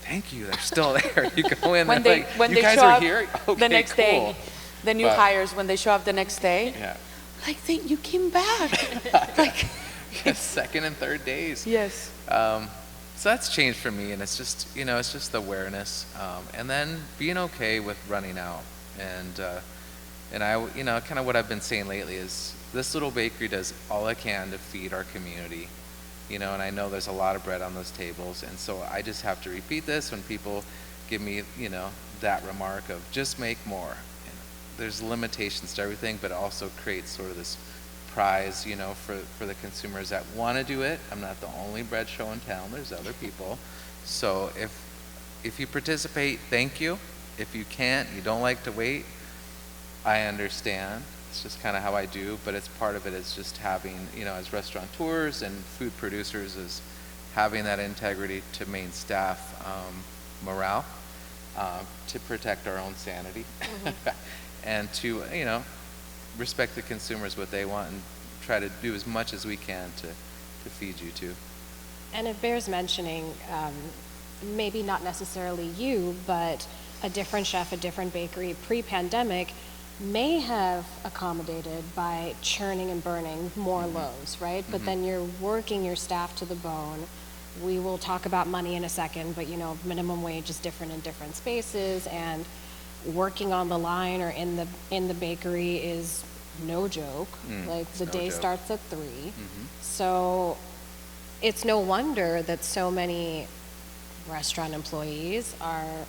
thank you, they're still there. You go in, When they're they, like, when you they guys show are up here? Okay, the next cool. day, the new But- hires, when they show up the next day, Yeah. like, you came back. Like, Second and third days. yes. So that's changed for me, and it's just, you know, it's just the awareness, and then being okay with running out. And I, you know, kind of what I've been saying lately is this little bakery does all it can to feed our community, you know, and I know there's a lot of bread on those tables, and so I just have to repeat this when people give me, you know, that remark of just make more. And there's limitations to everything, but it also creates sort of this prize, you know, for the consumers that want to do it. I'm not the only bread show in town. There's other people. So if you participate, thank you. If you can't, you don't like to wait, I understand. It's just kind of how I do, but it's part of it is just having, you know, as restaurateurs and food producers, is having that integrity to main staff morale, to protect our own sanity, and to, you know, respect the consumers, what they want, and try to do as much as we can to feed you too. And it bears mentioning, maybe not necessarily you, but a different chef, a different bakery pre-pandemic may have accommodated by churning and burning more loaves, right? But then you're working your staff to the bone. We will talk about money in a second, but you know, minimum wage is different in different spaces, and working on the line or in the bakery is no joke. Like the day starts at 3. So it's no wonder that so many restaurant employees are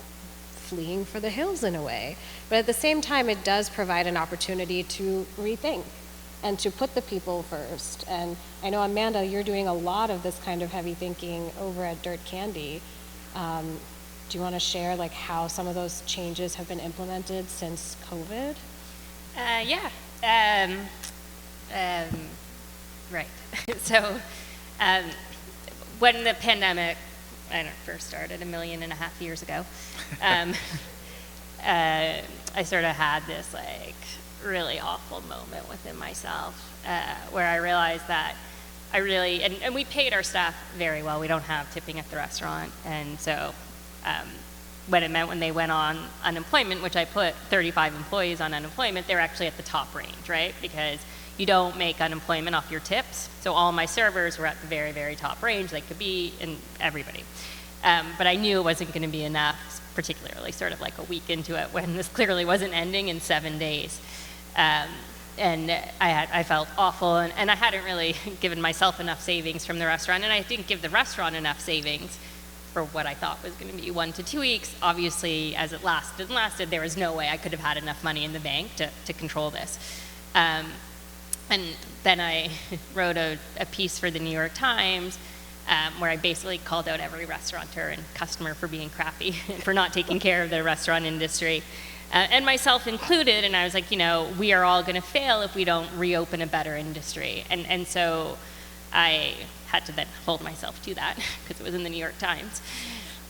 fleeing for the hills in a way. But at the same time, it does provide an opportunity to rethink and to put the people first. And I know, Amanda, you're doing a lot of this kind of heavy thinking over at Dirt Candy. Do you want to share like how some of those changes have been implemented since COVID? Yeah. Right. So when the pandemic, I don't know, first started 1.5 million years ago, I sort of had this like really awful moment within myself where I realized that I really, and we paid our staff very well. We don't have tipping at the restaurant. And so what it meant when they went on unemployment, which I put 35 employees on unemployment, they were actually at the top range, right? Because you don't make unemployment off your tips. So all my servers were at the very, very top range. They could be in everybody. But I knew it wasn't going to be enough, particularly sort of like a week into it when this clearly wasn't ending in 7 days. And I felt awful, and I hadn't really given myself enough savings from the restaurant, and I didn't give the restaurant enough savings for what I thought was going to be 1 to 2 weeks. Obviously, as it lasted, there was no way I could have had enough money in the bank to control this. And then I wrote a piece for the New York Times where I basically called out every restaurateur and customer for being crappy, for not taking care of their restaurant industry. And myself included, and I was like, you know, we are all going to fail if we don't reopen a better industry. And so I had to then hold myself to that because it was in the New York Times.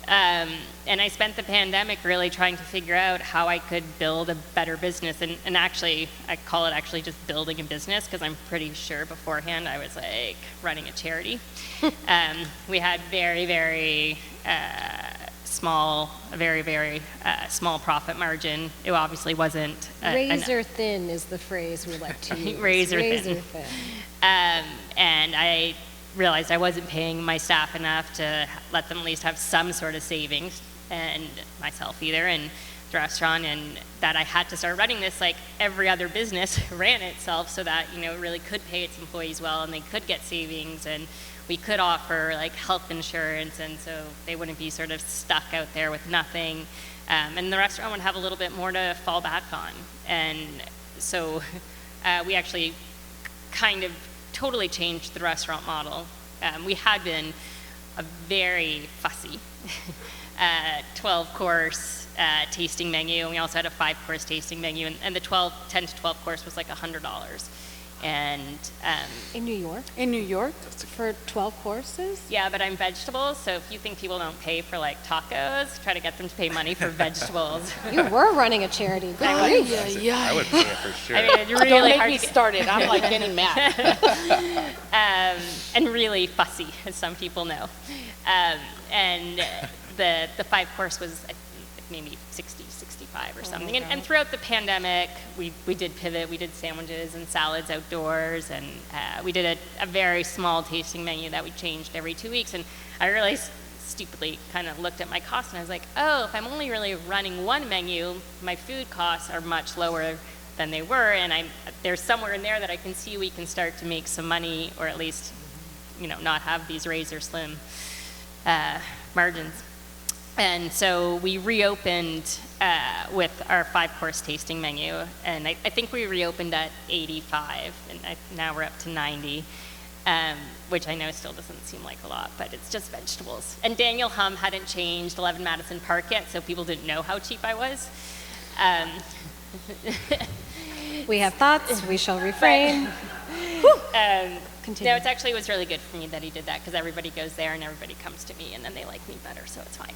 And I spent the pandemic really trying to figure out how I could build a better business. And actually, I call it actually just building a business, because I'm pretty sure beforehand I was like running a charity. We had very, very small small profit margin. It obviously wasn't Razor thin is the phrase we like to use. Razor thin. And I realized I wasn't paying my staff enough to let them at least have some sort of savings, and myself either, and the restaurant, and that I had to start running this like every other business ran itself, so that, you know, it really could pay its employees well, and they could get savings, and we could offer like health insurance, and so they wouldn't be sort of stuck out there with nothing, and the restaurant would have a little bit more to fall back on. And so we actually kind of totally changed the restaurant model. We had been a very fussy 12-course tasting menu, and we also had a 5-course tasting menu, and the 10 to 12 course was like $100. And In New York? In New York? For 12 courses? yeah, but I'm vegetables, so if you think people don't pay for like tacos, try to get them to pay money for vegetables. You were running a charity. Good grief. I would pay it for sure. I mean, it's really Don't make hard me to get. started. I'm like getting mad. And really fussy, as some people know. And the 5-course was maybe 60, 65 or something. And throughout the pandemic, we did pivot. We did sandwiches and salads outdoors, and we did a very small tasting menu that we changed every 2 weeks. And I really stupidly kind of looked at my costs, and I was like, oh, if I'm only really running one menu, my food costs are much lower than they were, and there's somewhere in there that I can see we can start to make some money, or at least, you know, not have these razor slim margins. And so we reopened with our 5-course tasting menu, and I think we reopened at 85, and now we're up to 90, which I know still doesn't seem like a lot, but it's just vegetables. And Daniel Hum hadn't changed 11 Madison Park yet, so people didn't know how cheap I was. We have thoughts. We shall refrain. Continue. No, it was really good for me that he did that, because everybody goes there and everybody comes to me, and then they like me better, so it's fine.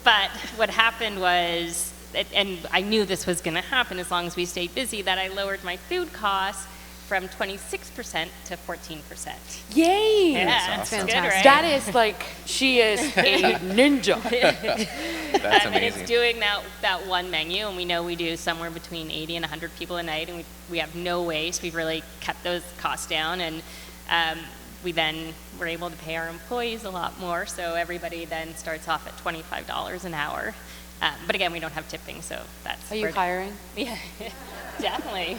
But what happened was, and I knew this was going to happen as long as we stayed busy, that I lowered my food costs from 26% to 14%. Yay! Yeah, That's good, fantastic. right? That is like, she is a ninja. That's And amazing. it's doing that one menu, and we know we do somewhere between 80 and 100 people a night, and we have no waste. We've really kept those costs down, and we then were able to pay our employees a lot more, so everybody then starts off at $25 an hour. But again, we don't have tipping, so that's... Are you hiring? Yeah, definitely.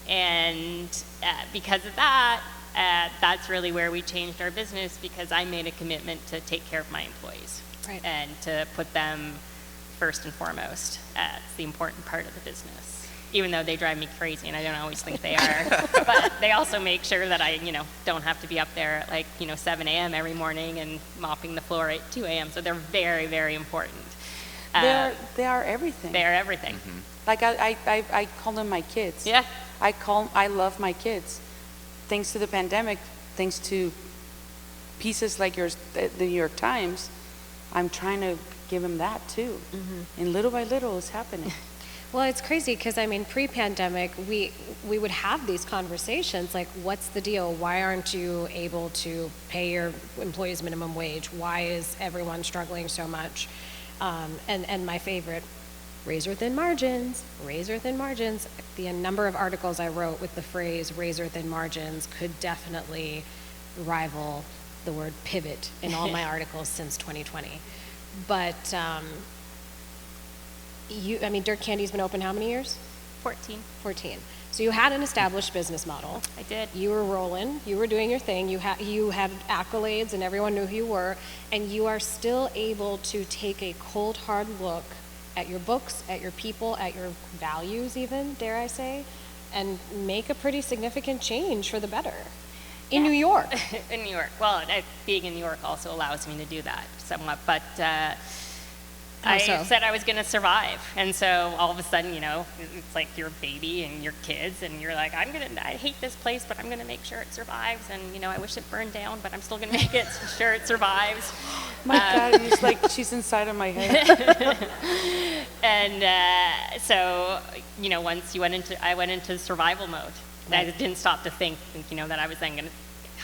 And because of that, that's really where we changed our business, because I made a commitment to take care of my employees. Right. And to put them first and foremost. It's the important part of the business, even though they drive me crazy, and I don't always think they are. But they also make sure that I, don't have to be up there at 7 a.m. every morning and mopping the floor at 2 a.m. So they're very, very important. They are everything. They're everything. Like I call them my kids. Yeah. I love my kids. Thanks to the pandemic, thanks to pieces like yours, the New York Times, I'm trying to give them that too. And little by little it's happening. Well, it's crazy because, pre-pandemic, we would have these conversations like, what's the deal? Why aren't you able to pay your employees minimum wage? Why is everyone struggling so much? And my favorite, razor-thin margins, razor-thin margins. The number of articles I wrote with the phrase razor-thin margins could definitely rival the word pivot in all my articles since 2020. But Dirt Candy's been open how many years? 14. 14. So you had an established business model. I did. You were rolling. You were doing your thing. You had accolades, and everyone knew who you were. And you are still able to take a cold, hard look at your books, at your people, at your values even, dare I say, and make a pretty significant change for the better. In New York. In New York. Well, being in New York also allows me to do that somewhat. But How I so? said I was going to survive. And so all of a sudden, it's like your baby and your kids, and you're like, I hate this place, but I'm going to make sure it survives. And, I wish it burned down, but I'm still going to make it sure it survives. My God, it's like she's inside of my head. And so, once I went into survival mode. I didn't stop to think, that I was then going to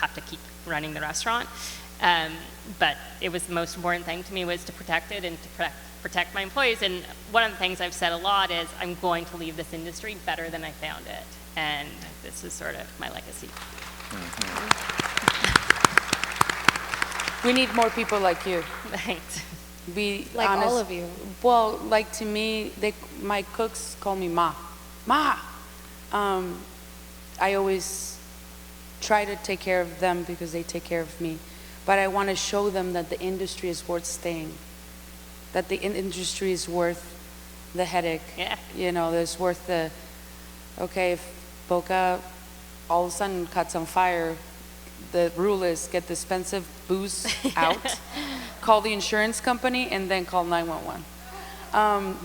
have to keep running the restaurant. But it was the most important thing to me was to protect it and to protect my employees. And one of the things I've said a lot is I'm going to leave this industry better than I found it. And this is sort of my legacy. We need more people like you. Thanks. Be Like honest. all of you. Well, like to me, my cooks call me Ma. Ma! I always try to take care of them because they take care of me. But I want to show them that the industry is worth staying, that the industry is worth the headache. Yeah. There's worth okay, if Boca all of a sudden cuts on fire, the rule is get the expensive booze out, call the insurance company, and then call 911.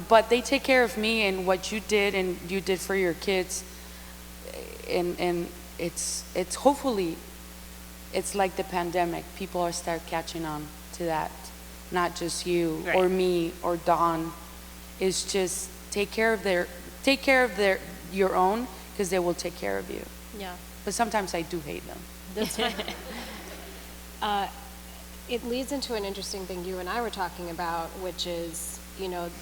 But they take care of me and what you did and you did for your kids. And it's hopefully, it's like the pandemic. People are start catching on to that. Not just you or me or Dawn. It's just take care of your own because they will take care of you. Yeah. But sometimes I do hate them. That's fine. It leads into an interesting thing you and I were talking about, which is,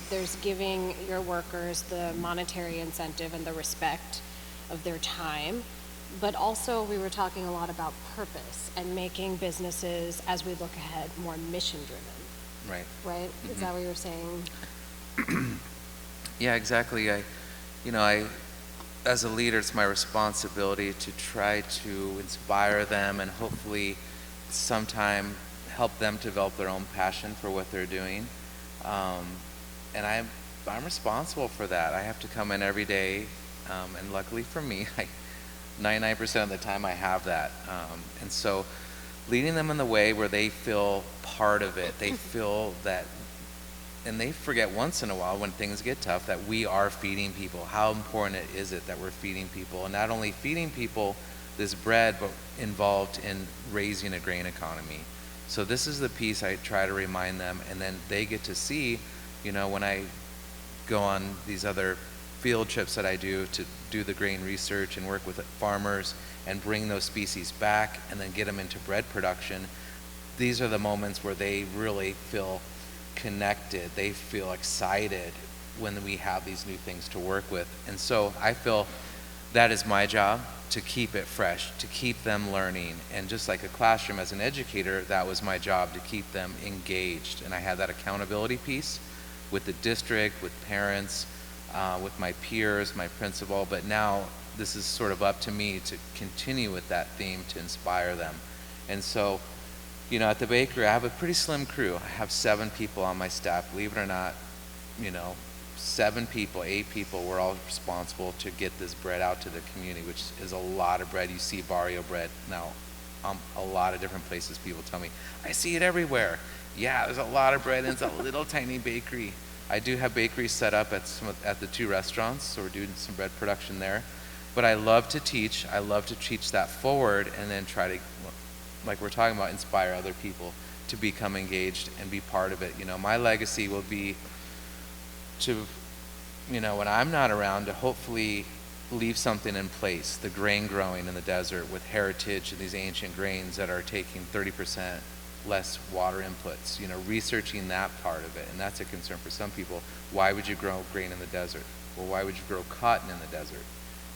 there's giving your workers the monetary incentive and the respect of their time, but also we were talking a lot about purpose and making businesses, as we look ahead, more mission-driven. Right. Right? Is that what you were saying? Yeah, exactly. As a leader, it's my responsibility to try to inspire them and hopefully sometime help them develop their own passion for what they're doing. And I'm responsible for that. I have to come in every day, and luckily for me, 99% of the time I have that. And so leading them in the way where they feel part of it, they feel that, and they forget once in a while when things get tough that we are feeding people. How important is it that we're feeding people? And not only feeding people this bread, but involved in raising a grain economy. So this is the piece I try to remind them, and then they get to see, when I go on these other field trips that I do to do the grain research and work with farmers and bring those species back and then get them into bread production. These are the moments where they really feel connected. They feel excited when we have these new things to work with. And so I feel that is my job, to keep it fresh, to keep them learning. And just like a classroom as an educator, that was my job, to keep them engaged. And I had that accountability piece with the district, with parents, with my peers, my principal. But now this is sort of up to me to continue with that theme to inspire them. And so, at the bakery, I have a pretty slim crew. I have 7 people on my staff. Believe it or not, 7 people, 8 people, we're all responsible to get this bread out to the community, which is a lot of bread. You see Barrio Bread now, a lot of different places. People tell me, I see it everywhere. Yeah, there's a lot of bread, and it's a little tiny bakery. I do have bakeries set up at the 2 restaurants, so we're doing some bread production there. But I love to teach. I love to teach that forward and then try to, like we're talking about, inspire other people to become engaged and be part of it. My legacy will be to, when I'm not around, to hopefully leave something in place, the grain growing in the desert with heritage and these ancient grains that are taking 30% less water inputs, researching that part of it. And that's a concern for some people. Why would you grow grain in the desert? Well, why would you grow cotton in the desert?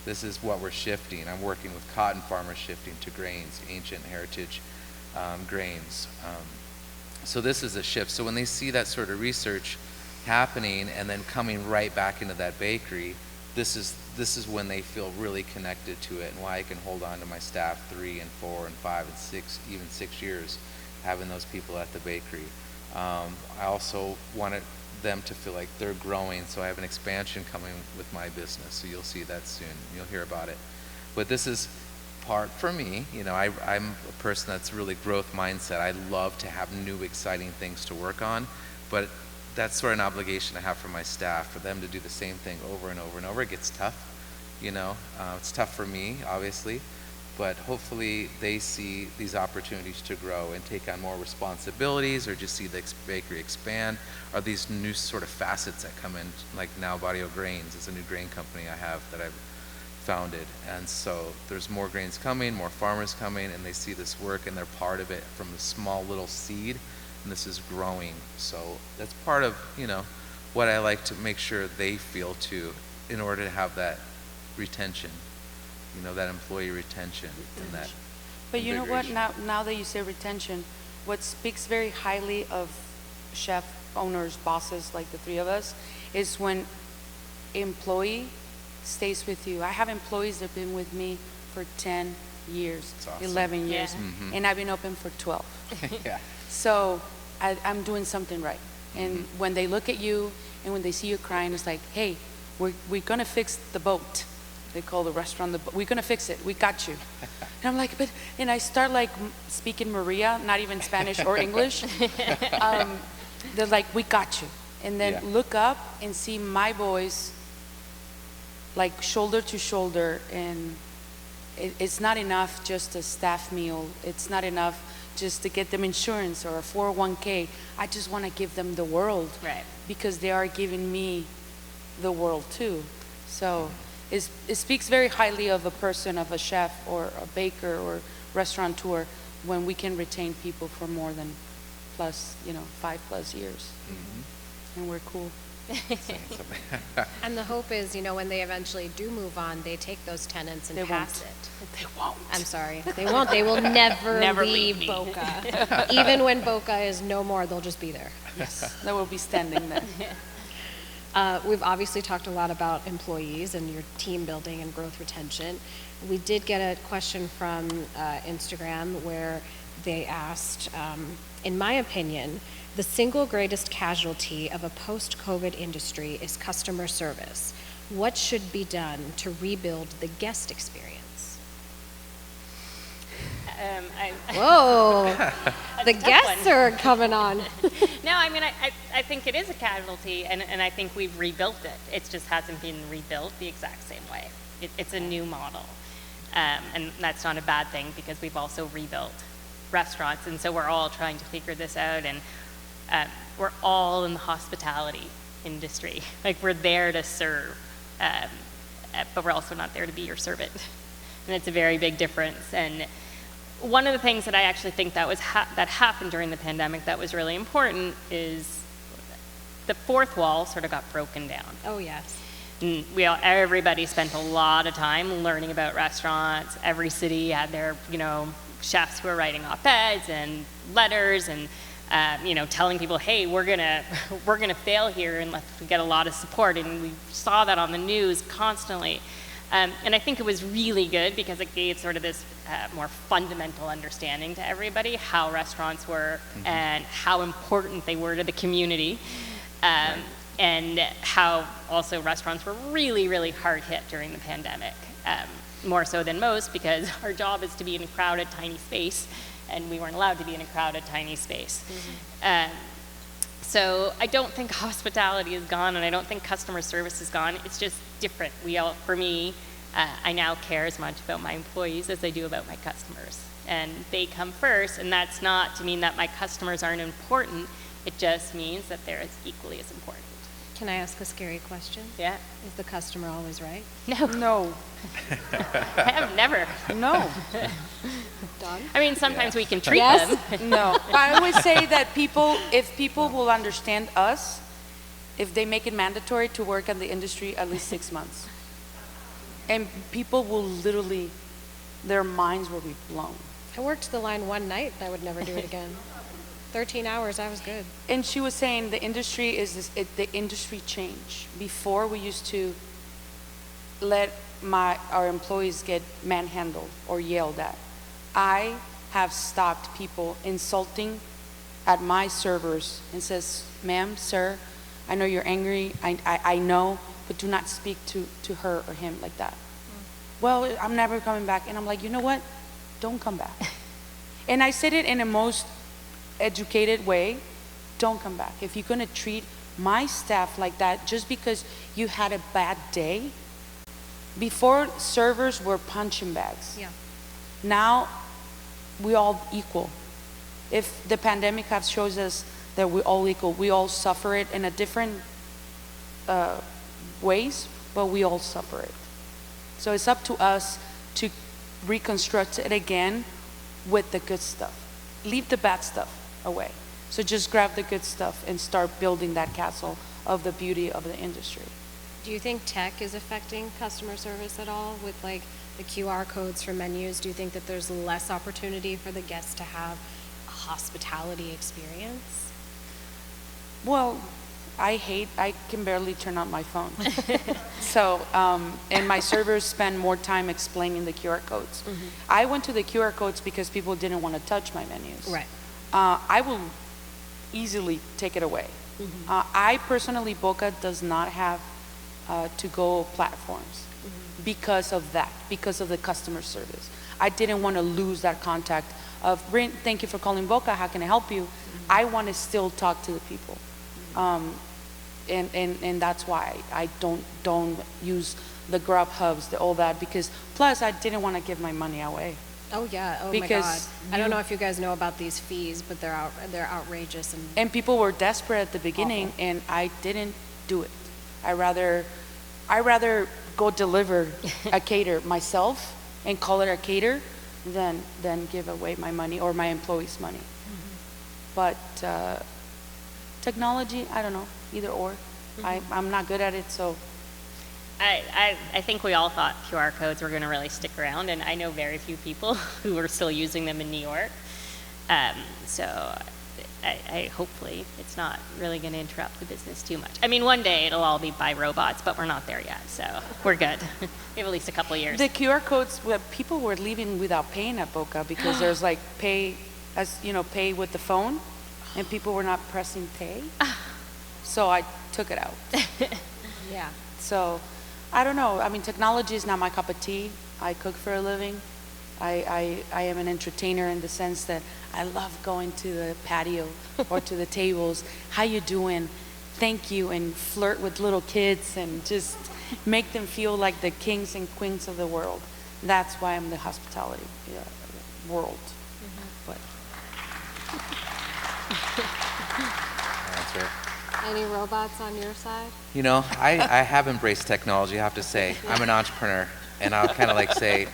This is what we're shifting. I'm working with cotton farmers shifting to grains, ancient heritage grains. So this is a shift. So when they see that sort of research happening and then coming right back into that bakery, this is when they feel really connected to it, and why I can hold on to my staff 3 and 4 and 5 and 6, even 6 years, having those people at the bakery. I also wanted them to feel like they're growing, so I have an expansion coming with my business, so you'll see that soon. You'll hear about it. But this is part for me. I'm a person that's really growth mindset. I love to have new exciting things to work on, but that's sort of an obligation I have for my staff, for them to do the same thing over and over and over. It gets tough, you know. It's tough for me, obviously, but hopefully they see these opportunities to grow and take on more responsibilities, or just see the bakery expand, or these new sort of facets that come in, like now Barrio Grains is a new grain company I have that I've founded. And so there's more grains coming, more farmers coming, and they see this work and they're part of it from a small little seed, and this is growing. So that's part of, you know, what I like to make sure they feel too, in order to have that retention, you know, that employee retention and that But you know what, invigoration. now that you say retention, what speaks very highly of chef owners, bosses, like the three of us, is when employee stays with you. I have employees that have been with me for 10 years, That's awesome. 11 Yeah. years, and I've been open for 12. Yeah. So I'm doing something right. And when they look at you and when they see you crying, it's like, hey, we're going to fix the boat. They call the restaurant the boat. We're going to fix it. We got you. And I'm like, and I start like speaking Maria, not even Spanish or English. They're like, we got you. And then Yeah. look up and see my boys like shoulder to shoulder, and it's not enough just a staff meal. It's not enough just to get them insurance or a 401k. I just want to give them the world. Right. Because they are giving me the world too. So it speaks very highly of a person, of a chef or a baker or restaurateur, when we can retain people for more than 5+ years. And we're cool. And the hope is, when they eventually do move on, they take those tenants and They pass won't. it. They won't. I'm sorry, they won't. They will never, Never leave leave me. Boca. Even when Boca is no more, they'll just be there. Yes, they will be standing there. We've obviously talked a lot about employees and your team building and growth retention. We did get a question from Instagram where they asked, in my opinion, the single greatest casualty of a post-COVID industry is customer service. What should be done to rebuild the guest experience? Whoa, the tough guests one. are coming on. No, I mean, I think it is a casualty, and I think we've rebuilt it. It just hasn't been rebuilt the exact same way. It's a new model. And that's not a bad thing, because we've also rebuilt restaurants, and so we're all trying to figure this out, and we're all in the hospitality industry. Like, we're there to serve, but we're also not there to be your servant. And it's a very big difference. And one of the things that I actually think that happened during the pandemic that was really important is the fourth wall sort of got broken down. Oh, yes. And everybody spent a lot of time learning about restaurants. Every city had their, chefs who were writing op-eds and letters and, telling people, hey, we're gonna fail here unless we get a lot of support. And we saw that on the news constantly. And I think it was really good because it gave sort of this more fundamental understanding to everybody how restaurants were and how important they were to the community. And how also restaurants were really, really hard hit during the pandemic, more so than most, because our job is to be in a crowded, tiny space, and we weren't allowed to be in a crowded, tiny space. So I don't think hospitality is gone, and I don't think customer service is gone. It's just different. For me, I now care as much about my employees as I do about my customers. And they come first, and that's not to mean that my customers aren't important. It just means that they're as equally as important. Can I ask a scary question? Yeah. Is the customer always right? No, No, I have never. no, Done? I mean, sometimes we can treat Yes? them. no. I always say that if people will understand us, if they make it mandatory to work in the industry at least 6 months, and people will literally, their minds will be blown. I worked the line one night. I would never do it again. 13 hours, I was good. And she was saying the industry is the industry change. Before, we used to let our employees get manhandled or yelled at. I have stopped people insulting at my servers and says, ma'am, sir, I know you're angry, I know, but do not speak to her or him like that. Well, I'm never coming back. And I'm like, you know what? Don't come back. And I said it in a most educated way. Don't come back. If you're going to treat my staff like that just because you had a bad day. Before, servers were punching bags. Yeah. Now, we all equal. If the pandemic has shows us that we're all equal, we all suffer it in a different ways, but we all suffer it. So it's up to us to reconstruct it again with the good stuff. Leave the bad stuff away. So just grab the good stuff and start building that castle of the beauty of the industry. Do you think tech is affecting customer service at all with like the QR codes for menus? Do you think that there's less opportunity for the guests to have a hospitality experience? Well, I can barely turn on my phone. So, and my servers spend more time explaining the QR codes. I went to the QR codes because people didn't want to touch my menus. Right. I will easily take it away. I personally, Boca does not have to-go platforms because of that, because of the customer service. I didn't want to lose that contact of, thank you for calling Boca, how can I help you? I want to still talk to the people. And that's why I don't use the Grub hubs, all that, because plus I didn't want to give my money away. Oh yeah. Oh Because my God. I don't know if you guys know about these fees, but they're outrageous And people were desperate at the beginning, Awful. and I didn't do it. I rather go deliver a cater myself and call it a cater than give away my money or my employees' money. But technology, I don't know, either or. I'm not good at it, so. I think we all thought QR codes were going to really stick around, and I know very few people who are still using them in New York. So I hopefully it's not really going to interrupt the business too much. I mean, one day it'll all be by robots, but we're not there yet, so we're good. We have at least a couple years. The QR codes, people were leaving without paying at Boca because there's like pay with the phone, and people were not pressing pay. So I took it out. Yeah. So, I don't know. I mean, technology is not my cup of tea. I cook for a living. I am an entertainer in the sense that I love going to the patio or to the tables. How you doing? Thank you, and flirt with little kids and just make them feel like the kings and queens of the world. That's why I'm the hospitality world. But That's right. Any robots on your side? You know, I have embraced technology, I have to say. I'm an entrepreneur, and I'll kind of like say,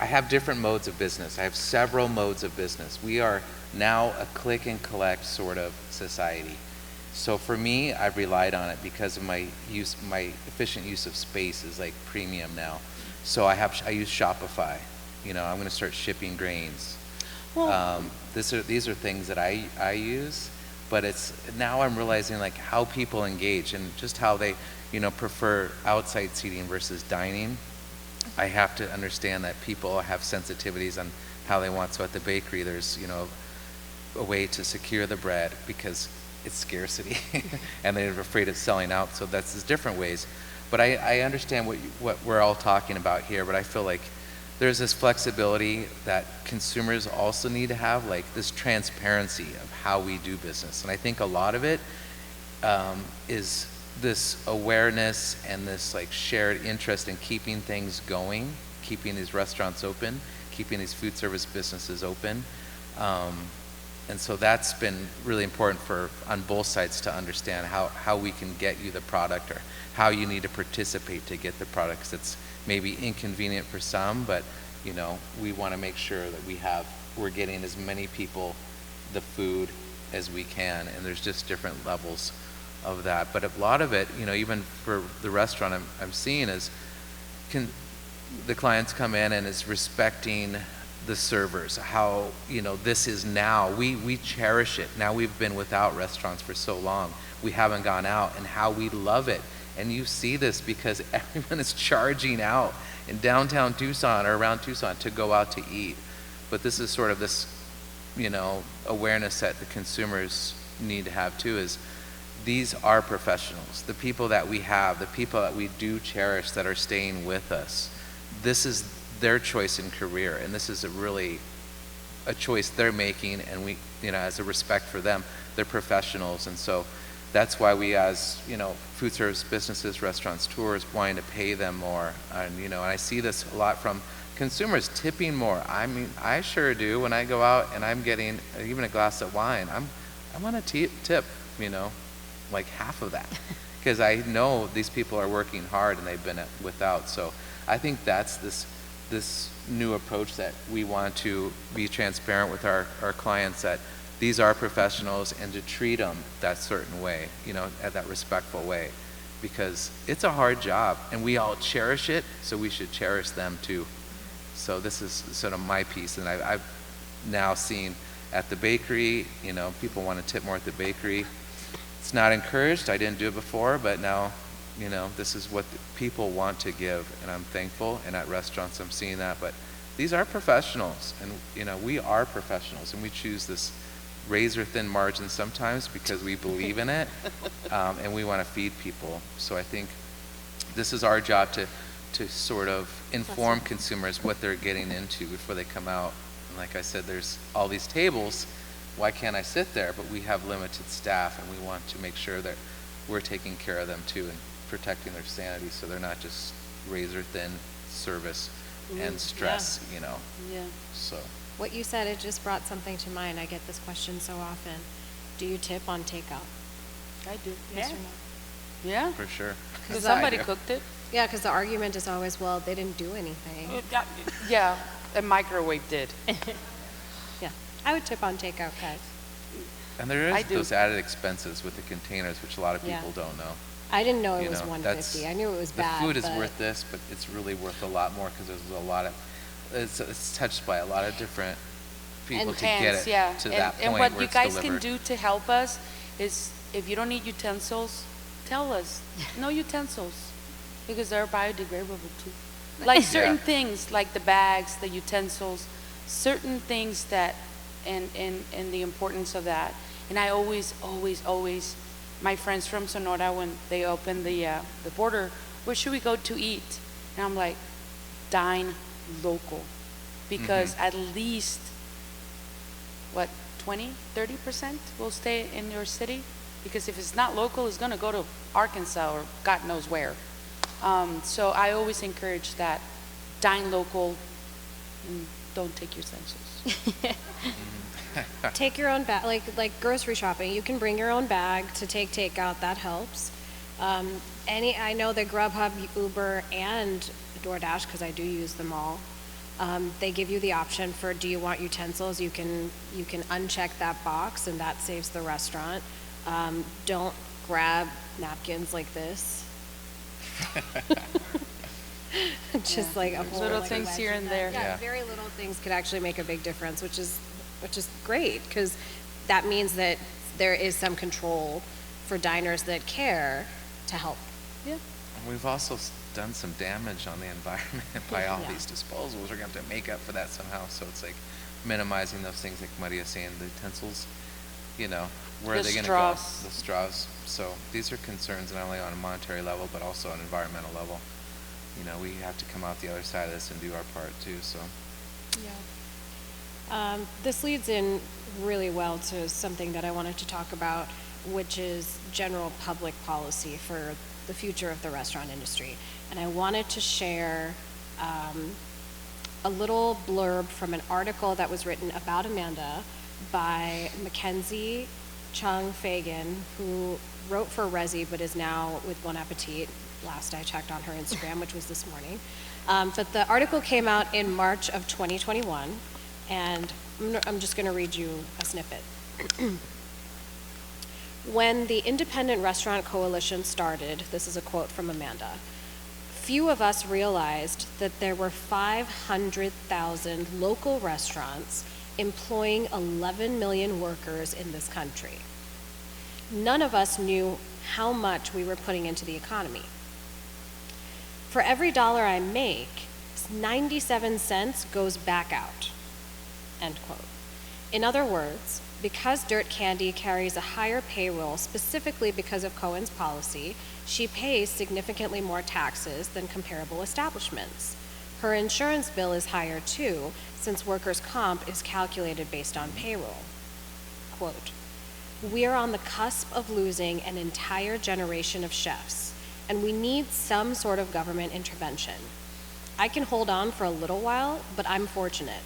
I have different modes of business. I have several modes of business. We are now a click and collect sort of society. So for me, I've relied on it because of my efficient use of space is like premium now. So I use Shopify. You know, I'm going to start shipping grains. well, These are things that I use, but it's now I'm realizing like how people engage and just how they, prefer outside seating versus dining. I have to understand that people have sensitivities on how they want. So at the bakery, there's, a way to secure the bread because it's scarcity and they're afraid of selling out. So there's different ways. But I understand what we're all talking about here, but I feel like there's this flexibility that consumers also need to have, like this transparency of how we do business. And I think a lot of it is this awareness and this like shared interest in keeping things going, keeping these restaurants open, keeping these food service businesses open. And so that's been really important on both sides to understand how we can get you the product or how you need to participate to get the product, 'cause it's maybe inconvenient for some, but we want to make sure that we're getting as many people the food as we can, and there's just different levels of that. But a lot of it, even for the restaurant I'm seeing is the clients come in and is respecting the servers, how this is now, we cherish it. Now we've been without restaurants for so long, we haven't gone out, and how we love it. And you see this because everyone is charging out in downtown Tucson or around Tucson to go out to eat. But this is sort of this, awareness that the consumers need to have too, is these are professionals. The people that we have, the people that we do cherish that are staying with us, this is their choice in career, and this is a choice they're making, and we, as a respect for them, they're professionals. And so that's why we, as food service businesses, restaurants, tours, wanting to pay them more, and I see this a lot from consumers tipping more. I mean, I sure do. When I go out and I'm getting even a glass of wine, I want to tip, like half of that, because I know these people are working hard and they've been without. So I think that's this new approach that we want to be transparent with our clients, that these are professionals, and to treat them that certain way, at that respectful way, because it's a hard job and we all cherish it, so we should cherish them too. So this is sort of my piece, and I've now seen at the bakery, people want to tip more at the bakery. It's not encouraged. I didn't do it before, but now, this is what the people want to give, and I'm thankful. And at restaurants, I'm seeing that. But these are professionals, and we are professionals, and we choose this razor-thin margin sometimes because we believe in it, and we want to feed people. So I think this is our job to sort of inform consumers what they're getting into before they come out. And like I said, there's all these tables. Why can't I sit there? But we have limited staff, and we want to make sure that we're taking care of them too and protecting their sanity, so they're not just razor-thin service and stress, Yeah. So. What you said, it just brought something to mind. I get this question so often. Do you tip on takeout? I do. Yes or no? Yeah. For sure. Because somebody cooked it. Yeah, because the argument is always, well, they didn't do anything. Yeah, a microwave did. Yeah, I would tip on takeout, guys. And there I is do. those added expenses with the containers, which a lot of people Yeah. don't know. I didn't know it You was know, $150. I knew it was bad. The food is but worth this, but it's really worth a lot more because there's a lot of, it's touched by a lot of different people to get it yeah. to that point And where what you it's guys delivered. can do to help us is, if you don't need utensils, tell us. No utensils, because they're biodegradable too. Like certain Yeah. things, like the bags, the utensils, certain things that, and the importance of that. And I always, my friends from Sonora, when they open the border, where should we go to eat? And I'm like, dine local, because at least, 20-30% will stay in your city, because if it's not local, it's going to go to Arkansas or God knows where. So I always encourage that, dine local, and don't take utensils. Take your own bag, like grocery shopping. You can bring your own bag to take takeout. That helps. I know that Grubhub, Uber, and DoorDash, because I do use them all. They give you the option for, do you want utensils? You can uncheck that box, and that saves the restaurant. Don't grab napkins like this. Just like a whole Little like, things wedge here of and that. there. Yeah, Yeah. very little things could actually make a big difference, which is great, because that means that there is some control for diners that care to help. Yeah. And we've also done some damage on the environment by all Yeah. these disposals. We're going to have to make up for that somehow. So it's like minimizing those things, like Maria's saying, the utensils, where are The they going to go? straws. The straws. So these are concerns not only on a monetary level, but also on an environmental level. We have to come out the other side of this and do our part too, so. Yeah. This leads in really well to something that I wanted to talk about, which is general public policy for the future of the restaurant industry. And I wanted to share a little blurb from an article that was written about Amanda by Mackenzie Chung Fagan, who wrote for Resi but is now with Bon Appetit. Last I checked on her Instagram, which was this morning. But the article came out in March of 2021, and I'm just going to read you a snippet. When the Independent Restaurant Coalition started, this is a quote from Amanda, few of us realized that there were 500,000 local restaurants employing 11 million workers in this country. None of us knew how much we were putting into the economy. For every dollar I make, 97 cents goes back out, end quote. In other words, because Dirt Candy carries a higher payroll specifically because of Cohen's policy, she pays significantly more taxes than comparable establishments. Her insurance bill is higher too, since workers' comp is calculated based on payroll. Quote, We are on the cusp of losing an entire generation of chefs, and we need some sort of government intervention. I can hold on for a little while, but I'm fortunate.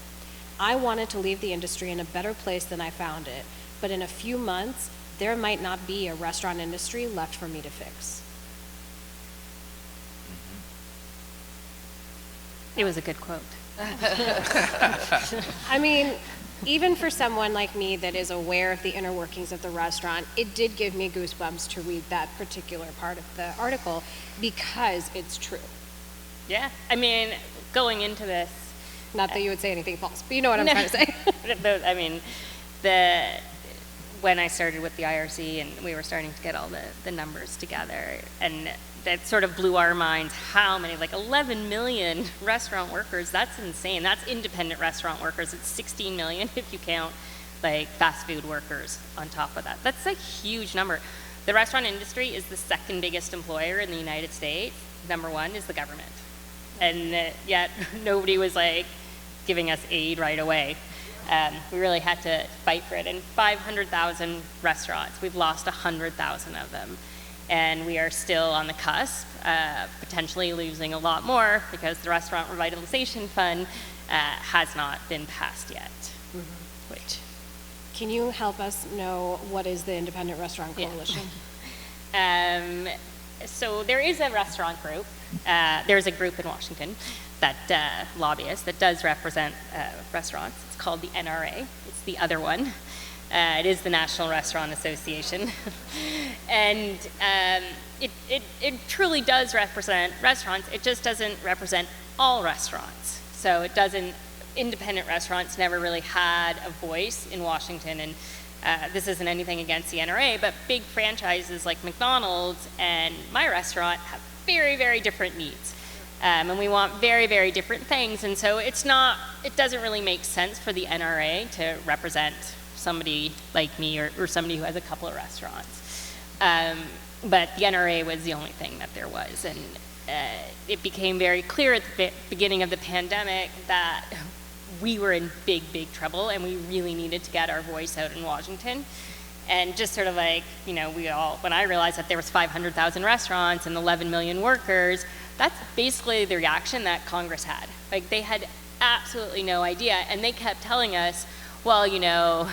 I wanted to leave the industry in a better place than I found it, but in a few months, there might not be a restaurant industry left for me to fix. It was a good quote. I mean, even for someone like me that is aware of the inner workings of the restaurant, it did give me goosebumps to read that particular part of the article because it's true. Yeah, I mean, going into this, Not that you would say anything false, but you know what I'm trying to say. I mean, when I started with the IRC and we were starting to get all the numbers together, and that sort of blew our minds how many, like 11 million restaurant workers, that's insane. That's independent restaurant workers. It's 16 million if you count like fast food workers on top of that. That's a huge number. The restaurant industry is the second biggest employer in the United States. Number one is the government. And yet nobody was like giving us aid right away. We really had to fight for it. And 500,000 restaurants, we've lost 100,000 of them. And we are still on the cusp, potentially losing a lot more because the Restaurant Revitalization Fund has not been passed yet. Mm-hmm. Which, Can you help us know what is the Independent Restaurant Coalition? so there is a restaurant group. There's a group in Washington that lobbyists that does represent restaurants. It's called the NRA. It's the other one. It is the National Restaurant Association. And it truly does represent restaurants. It just doesn't represent all restaurants. So it doesn't, independent restaurants never really had a voice in Washington. And this isn't anything against the NRA, but big franchises like McDonald's and my restaurant have very, very different needs. And we want very, very different things. And so it doesn't really make sense for the NRA to represent somebody like me or somebody who has a couple of restaurants. But the NRA was the only thing that there was. And it became very clear at the beginning of the pandemic that we were in big, big trouble and we really needed to get our voice out in Washington. And just sort of like, when I realized that there was 500,000 restaurants and 11 million workers, that's basically the reaction that Congress had. Like, they had absolutely no idea. And they kept telling us, well,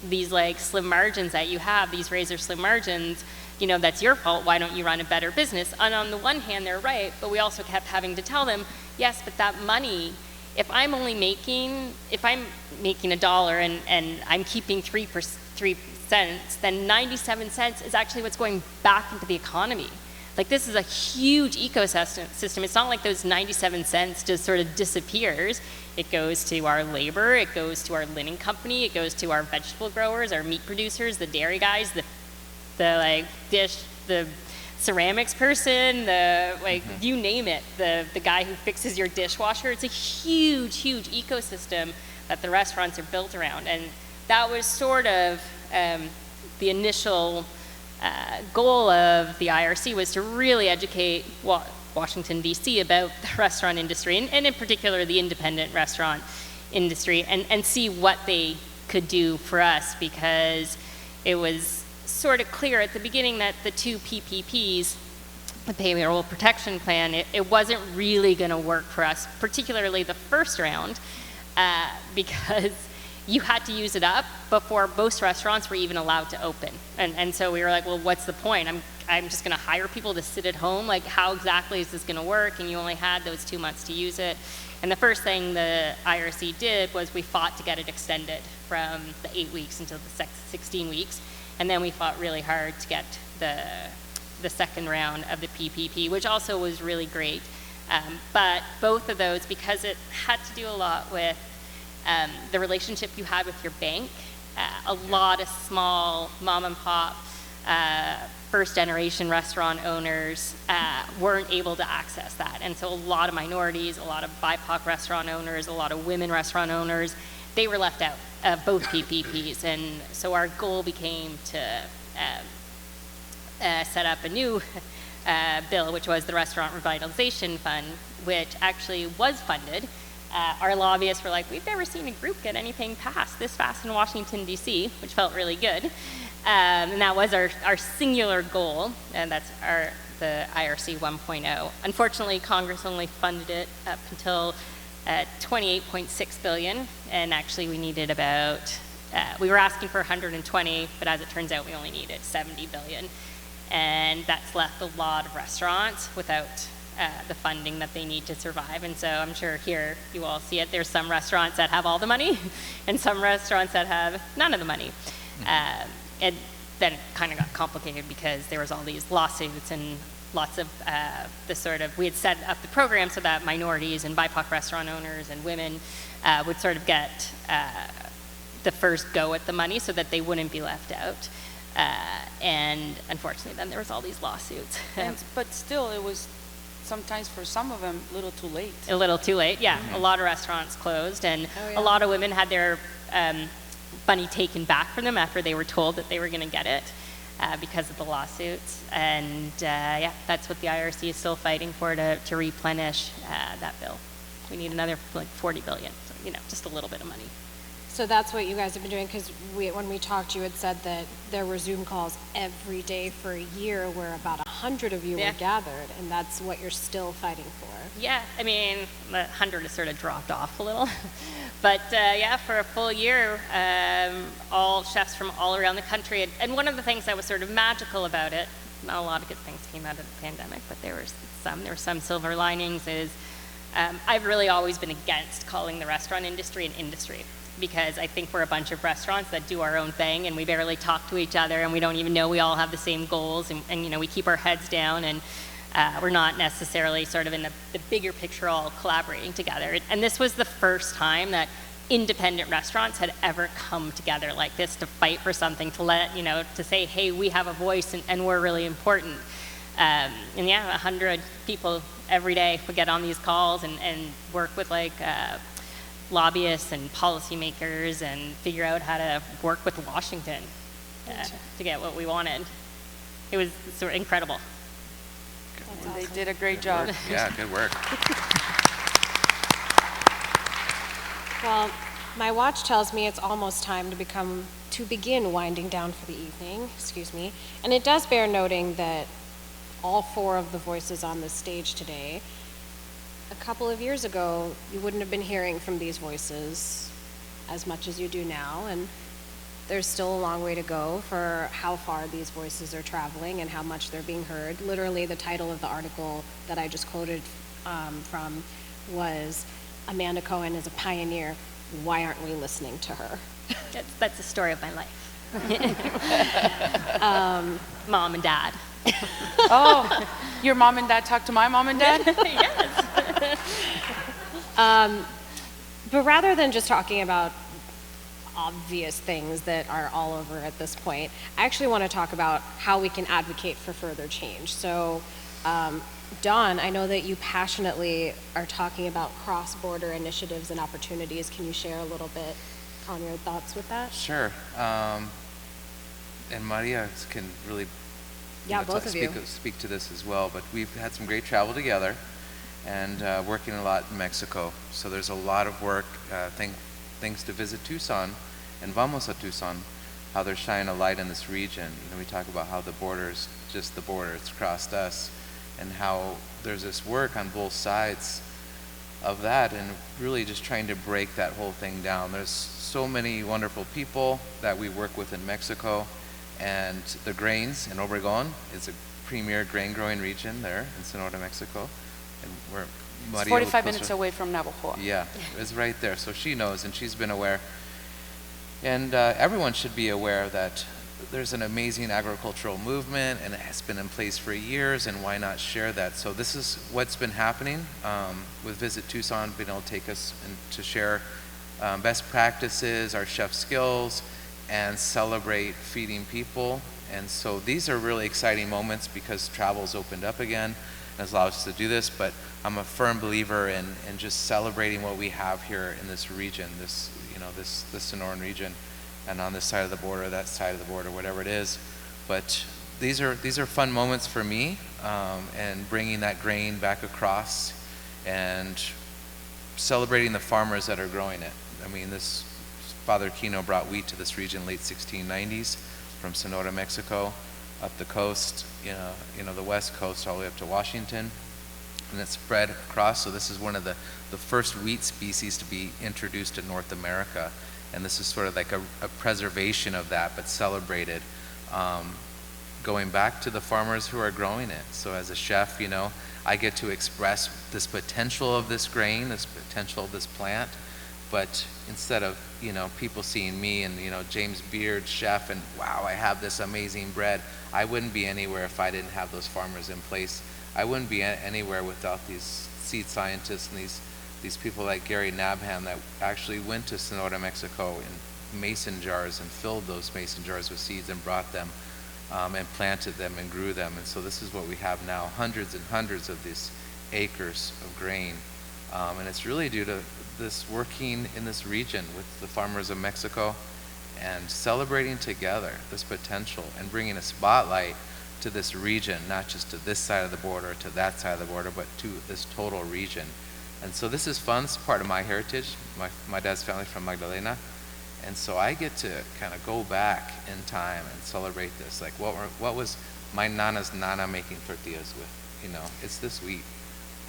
these like slim margins that you have, these razor slim margins, that's your fault. Why don't you run a better business? And on the one hand, they're right, but we also kept having to tell them, yes, but that money, if I'm making $1 and I'm keeping 3 cents, then 97 cents is actually what's going back into the economy. Like, this is a huge ecosystem. It's not like those 97 cents just sort of disappears. It goes to our labor, it goes to our linen company, it goes to our vegetable growers, our meat producers, the dairy guys, the ceramics person, you name it, the guy who fixes your dishwasher. It's a huge, huge ecosystem that the restaurants are built around. And that was sort of the initial goal of the IRC, was to really educate Washington, D.C. about the restaurant industry, and in particular the independent restaurant industry, and see what they could do for us, because it was sort of clear at the beginning that the two PPPs, the Payroll Protection Plan, it wasn't really going to work for us, particularly the first round, because you had to use it up before most restaurants were even allowed to open. And so we were like, well, what's the point? I'm just going to hire people to sit at home? Like, how exactly is this going to work? And you only had those 2 months to use it. And the first thing the IRC did was we fought to get it extended from the 8 weeks until the 16 weeks. And then we fought really hard to get the second round of the PPP, which also was really great. But both of those, because it had to do a lot with the relationship you had with your bank, a lot of small mom and pop first generation restaurant owners weren't able to access that. And so a lot of minorities, a lot of BIPOC restaurant owners, a lot of women restaurant owners, they were left out of both PPPs. And so our goal became to set up a new bill, which was the Restaurant Revitalization Fund, which actually was funded Our lobbyists were like, we've never seen a group get anything passed this fast in Washington, D.C., which felt really good. And that was our singular goal, and that's the IRC 1.0. Unfortunately, Congress only funded it up until 28.6 billion, and actually we needed about, we were asking for 120, but as it turns out, we only needed 70 billion. And that's left a lot of restaurants without the funding that they need to survive. And so I'm sure here you all see it. There's some restaurants that have all the money and some restaurants that have none of the money. And then it kind of got complicated because there was all these lawsuits and lots of we had set up the program so that minorities and BIPOC restaurant owners and women would sort of get the first go at the money so that they wouldn't be left out. And unfortunately, then there was all these lawsuits. But still, it was sometimes for some of them a little too late. A little too late, yeah. A lot of restaurants closed, and a lot of women had their money taken back from them after they were told that they were going to get it because of the lawsuits. And yeah, that's what the IRC is still fighting for, to replenish that bill. We need another like 40 billion, so, just a little bit of money. So that's what you guys have been doing, because when we talked, you had said that there were Zoom calls every day for a year where about 100 of you were gathered, and that's what you're still fighting for. Yeah, I mean, the 100 has sort of dropped off a little. But yeah, for a full year, all chefs from all around the country, and one of the things that was sort of magical about it, not a lot of good things came out of the pandemic, but there were some silver linings, is I've really always been against calling the restaurant industry an industry, because I think we're a bunch of restaurants that do our own thing, and we barely talk to each other, and we don't even know we all have the same goals, and we keep our heads down, and we're not necessarily sort of in the bigger picture all collaborating together. And this was the first time that independent restaurants had ever come together like this to fight for something, to say, hey, we have a voice and we're really important. And yeah, 100 people every day would get on these calls and work with lobbyists and policymakers and figure out how to work with Washington to get what we wanted. It was sort of incredible. Awesome. They did a great job. Yeah, good work. Well, my watch tells me it's almost time to begin winding down for the evening, and it does bear noting that all four of the voices on the stage today, a couple of years ago, you wouldn't have been hearing from these voices as much as you do now, and there's still a long way to go for how far these voices are traveling and how much they're being heard. Literally, the title of the article that I just quoted from was, Amanda Cohen is a pioneer, why aren't we listening to her? That's the story of my life. Mom and dad. Oh, your mom and dad talk to my mom and dad? Yes. But rather than just talking about obvious things that are all over at this point, I actually want to talk about how we can advocate for further change. So, Dawn, I know that you passionately are talking about cross-border initiatives and opportunities. Can you share a little bit on your thoughts with that? Sure. And Maria can really speak to this as well, but we've had some great travel together and working a lot in Mexico. So there's a lot of work, things to visit Tucson and Vamos a Tucson, how they're shining a light in this region. We talk about how the border is just the border, it's crossed us, and how there's this work on both sides of that and really just trying to break that whole thing down. There's so many wonderful people that we work with in Mexico, and the grains in Obregon is a premier grain growing region there in Sonora, Mexico. And we're It's 45 minutes away from Navajo. Yeah, it's right there. So she knows, and she's been aware. And everyone should be aware that there's an amazing agricultural movement, and it has been in place for years, and why not share that? So this is what's been happening with Visit Tucson, being able to take us and to share best practices, our chef skills, and celebrate feeding people. And so these are really exciting moments because travel's opened up again and has allowed us to do this, but I'm a firm believer in just celebrating what we have here in this region, this Sonoran region, and on this side of the border, that side of the border, whatever it is. But these are fun moments for me, and bringing that grain back across and celebrating the farmers that are growing it. I mean, this Father Kino brought wheat to this region late 1690s from Sonora, Mexico, up the coast, the west coast all the way up to Washington, and it spread across. So this is one of the first wheat species to be introduced to North America, and this is sort of like a preservation of that, but celebrated, going back to the farmers who are growing it. So as a chef, I get to express this potential of this grain, this potential of this plant, but instead of, people seeing me and, James Beard, chef, and wow, I have this amazing bread, I wouldn't be anywhere if I didn't have those farmers in place. I wouldn't be anywhere without these seed scientists and these people like Gary Nabhan that actually went to Sonora, Mexico in mason jars and filled those mason jars with seeds and brought them and planted them and grew them. And so this is what we have now, hundreds and hundreds of these acres of grain. And it's really due to this working in this region with the farmers of Mexico and celebrating together this potential and bringing a spotlight to this region, not just to this side of the border, to that side of the border, but to this total region. And so this is fun. It's part of my heritage. My dad's family from Magdalena. And so I get to kind of go back in time and celebrate this. Like what was my nana's nana making tortillas with? It's this wheat.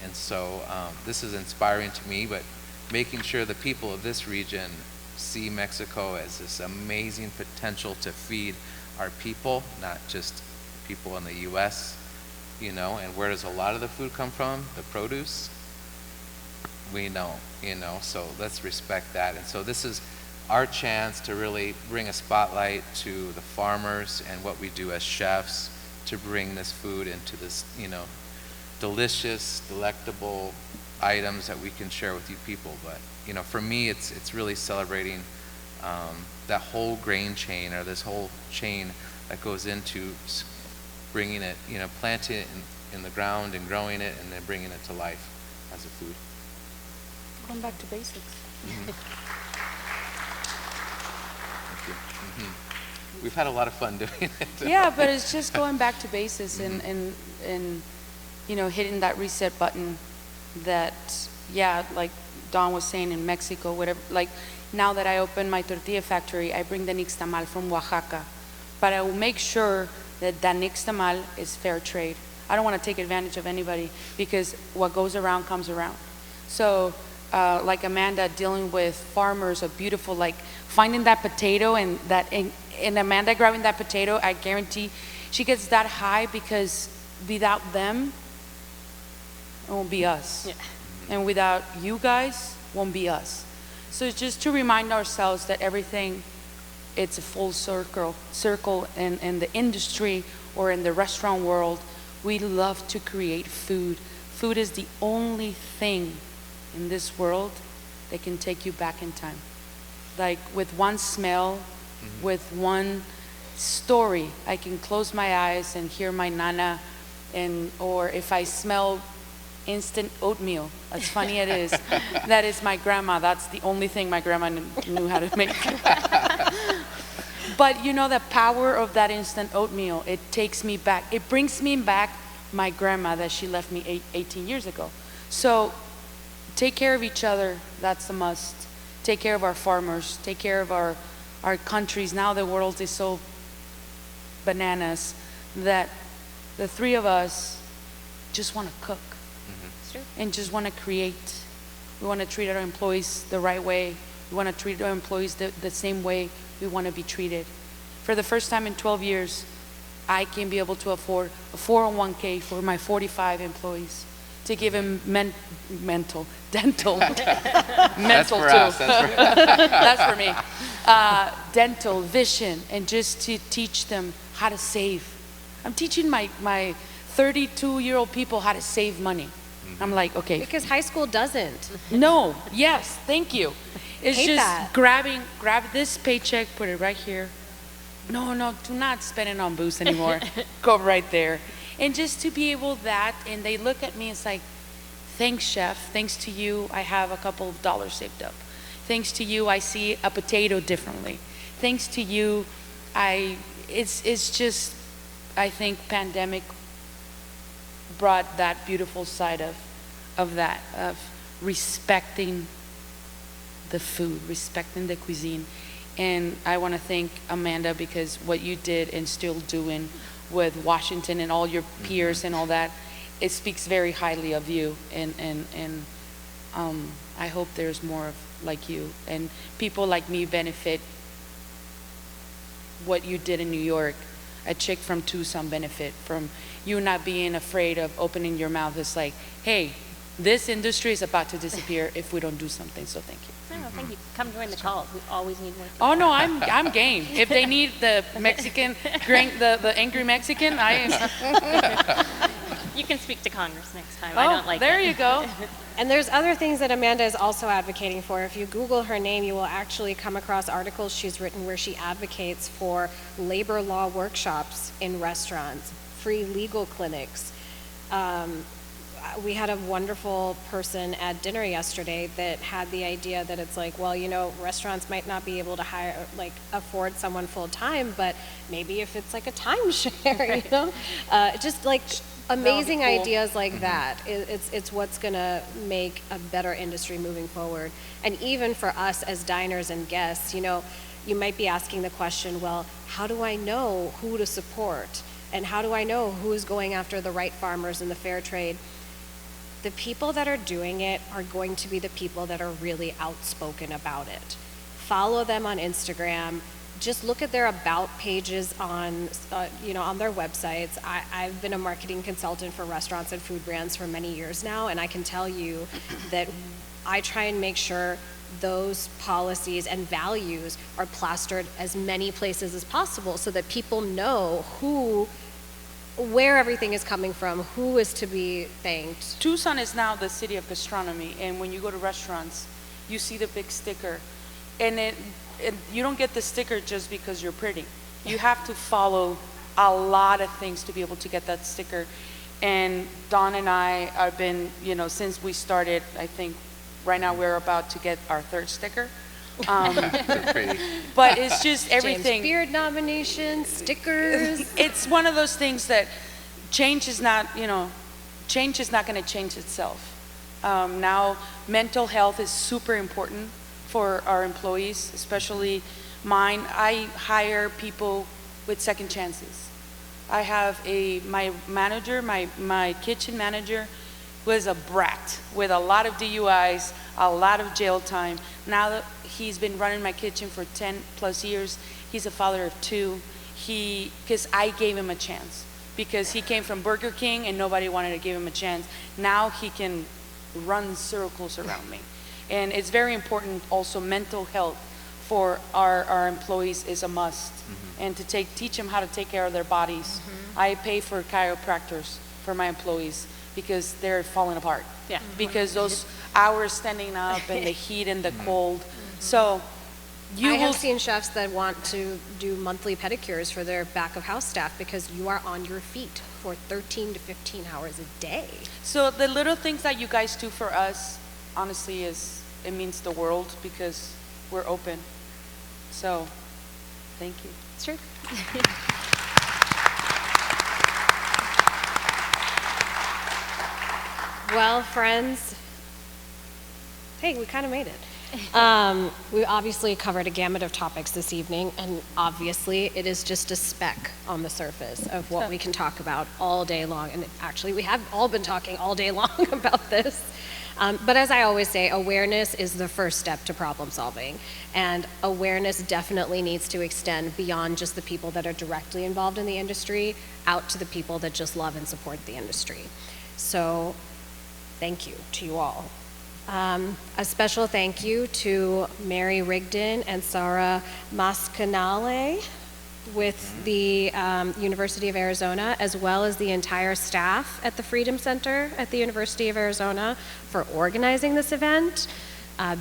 And so this is inspiring to me, but making sure the people of this region see Mexico as this amazing potential to feed our people, not just people in the U.S., and where does a lot of the food come from? The produce? We know, so let's respect that. And so this is our chance to really bring a spotlight to the farmers and what we do as chefs to bring this food into this, delicious, delectable items that we can share with you people. But, for me, it's really celebrating that whole grain chain, or this whole chain that goes into bringing it, planting it in the ground and growing it and then bringing it to life as a food. Going back to basics. Mm-hmm. Thank you. Mm-hmm. We've had a lot of fun doing it. Yeah, but it's just going back to basics and hitting that reset button that, like Don was saying, in Mexico, whatever, like now that I open my tortilla factory, I bring the nixtamal from Oaxaca, but I will make sure that nixtamal is fair trade. I don't want to take advantage of anybody, because what goes around comes around. So like Amanda dealing with farmers, a beautiful, like finding that potato and Amanda grabbing that potato, I guarantee she gets that high, because without them, it won't be us. Yeah. And without you guys, won't be us. So it's just to remind ourselves that everything, it's a full circle in the industry or in the restaurant world. We love to create food. Food is the only thing in this world that can take you back in time. Like with one smell, with one story, I can close my eyes and hear my nana, or if I smell instant oatmeal, as funny it is, that is my grandma. That's the only thing my grandma knew how to make. But the power of that instant oatmeal, it takes me back. It brings me back my grandma that she left me 18 years ago. So take care of each other, that's a must. Take care of our farmers, take care of our countries. Now the world is so bananas that the three of us just want to cook and just want to create. We want to treat our employees the right way. We want to treat our employees the same way we want to be treated. For the first time in 12 years, I can be able to afford a 401k for my 45 employees to give them dental, mental That's for too. us. That's for me. Dental, vision, and just to teach them how to save. I'm teaching my 32-year-old people how to save money. I'm like, okay. Because high school doesn't. No, yes, thank you. It's Hate just that. grab this paycheck, put it right here. No, do not spend it on booze anymore. Go right there. And just to be able that, and they look at me, it's like, thanks, chef. Thanks to you, I have a couple of dollars saved up. Thanks to you, I see a potato differently. Thanks to you, it's just, I think pandemic brought that beautiful side of respecting the food, respecting the cuisine. And I want to thank Amanda, because what you did and still doing with Washington and all your peers and all that, it speaks very highly of you. And I hope there's more of like you, and people like me benefit what you did in New York. A chick from Tucson benefit from you not being afraid of opening your mouth. It's like, hey, this industry is about to disappear if we don't do something. So thank you. No, thank you. Come join the call. We always need more. Oh no, I'm game. If they need the Mexican, the angry Mexican, I am. You can speak to Congress next time. Oh, I don't like there it. you go. And there's other things that Amanda is also advocating for. If you Google her name, you will actually come across articles she's written where she advocates for labor law workshops in restaurants, free legal clinics. We had a wonderful person at dinner yesterday that had the idea that it's like, well, you know, restaurants might not be able to afford someone full time, but maybe if it's like a timeshare, you know, just like amazing cool. ideas like that. It's what's gonna make a better industry moving forward. And even for us as diners and guests, you know, you might be asking the question, well, how do I know who to support? And how do I know who's going after the right farmers in the fair trade? The people that are doing it are going to be the people that are really outspoken about it. Follow them on Instagram. Just look at their about pages on, on their websites. I've been a marketing consultant for restaurants and food brands for many years now, and I can tell you that I try and make sure those policies and values are plastered as many places as possible so that people know where everything is coming from, who is to be thanked. Tucson is now the city of gastronomy, and when you go to restaurants, you see the big sticker, and you don't get the sticker just because you're pretty. You have to follow a lot of things to be able to get that sticker. And Dawn and I have been, since we started, I think right now we're about to get our third sticker. But it's just everything. James Beard nomination, stickers. It's one of those things that change is not going to change itself. Now, mental health is super important for our employees, especially mine. I hire people with second chances. I have my manager, my kitchen manager, was a brat with a lot of DUIs, a lot of jail time. Now that he's been running my kitchen for 10 plus years, he's a father of 2. Because I gave him a chance. Because he came from Burger King and nobody wanted to give him a chance. Now he can run circles around me. And it's very important also, mental health for our employees is a must. And to teach them how to take care of their bodies. I pay for chiropractors for my employees because they're falling apart. Yeah. Because those hours standing up and the heat and the cold. So I have seen chefs that want to do monthly pedicures for their back of house staff because you are on your feet for 13 to 15 hours a day. So the little things that you guys do for us, honestly, it means the world because we're open. So, thank you. Sure. Well, friends, hey, we kind of made it. We obviously covered a gamut of topics this evening, and obviously it is just a speck on the surface of what we can talk about all day long. And actually, we have all been talking all day long about this. But as I always say, awareness is the first step to problem solving. And awareness definitely needs to extend beyond just the people that are directly involved in the industry, out to the people that just love and support the industry. So, thank you to you all. A special thank you to Mary Rigdon and Sarah Mascanale with the University of Arizona, as well as the entire staff at the Freedom Center at the University of Arizona for organizing this event.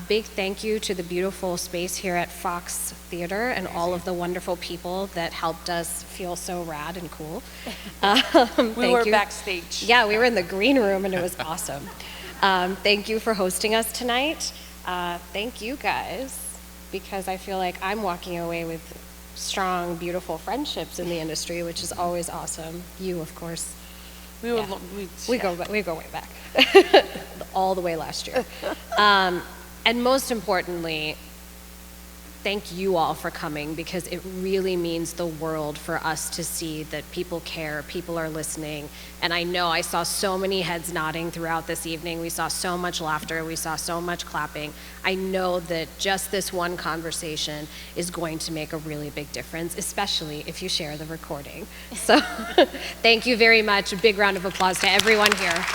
Big thank you to the beautiful space here at Fox Theater and all of the wonderful people that helped us feel so rad and cool. We were backstage. Yeah, we were in the green room and it was awesome. Thank you for hosting us tonight. Thank you guys, because I feel like I'm walking away with strong, beautiful friendships in the industry, which is always awesome. You, of course. We were, Yeah. we, We go way back, all the way last year. And most importantly, thank you all for coming, because it really means the world for us to see that people care, people are listening. And I know I saw so many heads nodding throughout this evening. We saw so much laughter. We saw so much clapping. I know that just this one conversation is going to make a really big difference, especially if you share the recording. So thank you very much. A big round of applause to everyone here.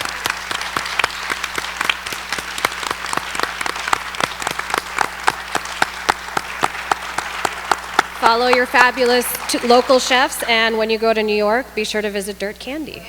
Follow your fabulous local chefs, and when you go to New York, be sure to visit Dirt Candy.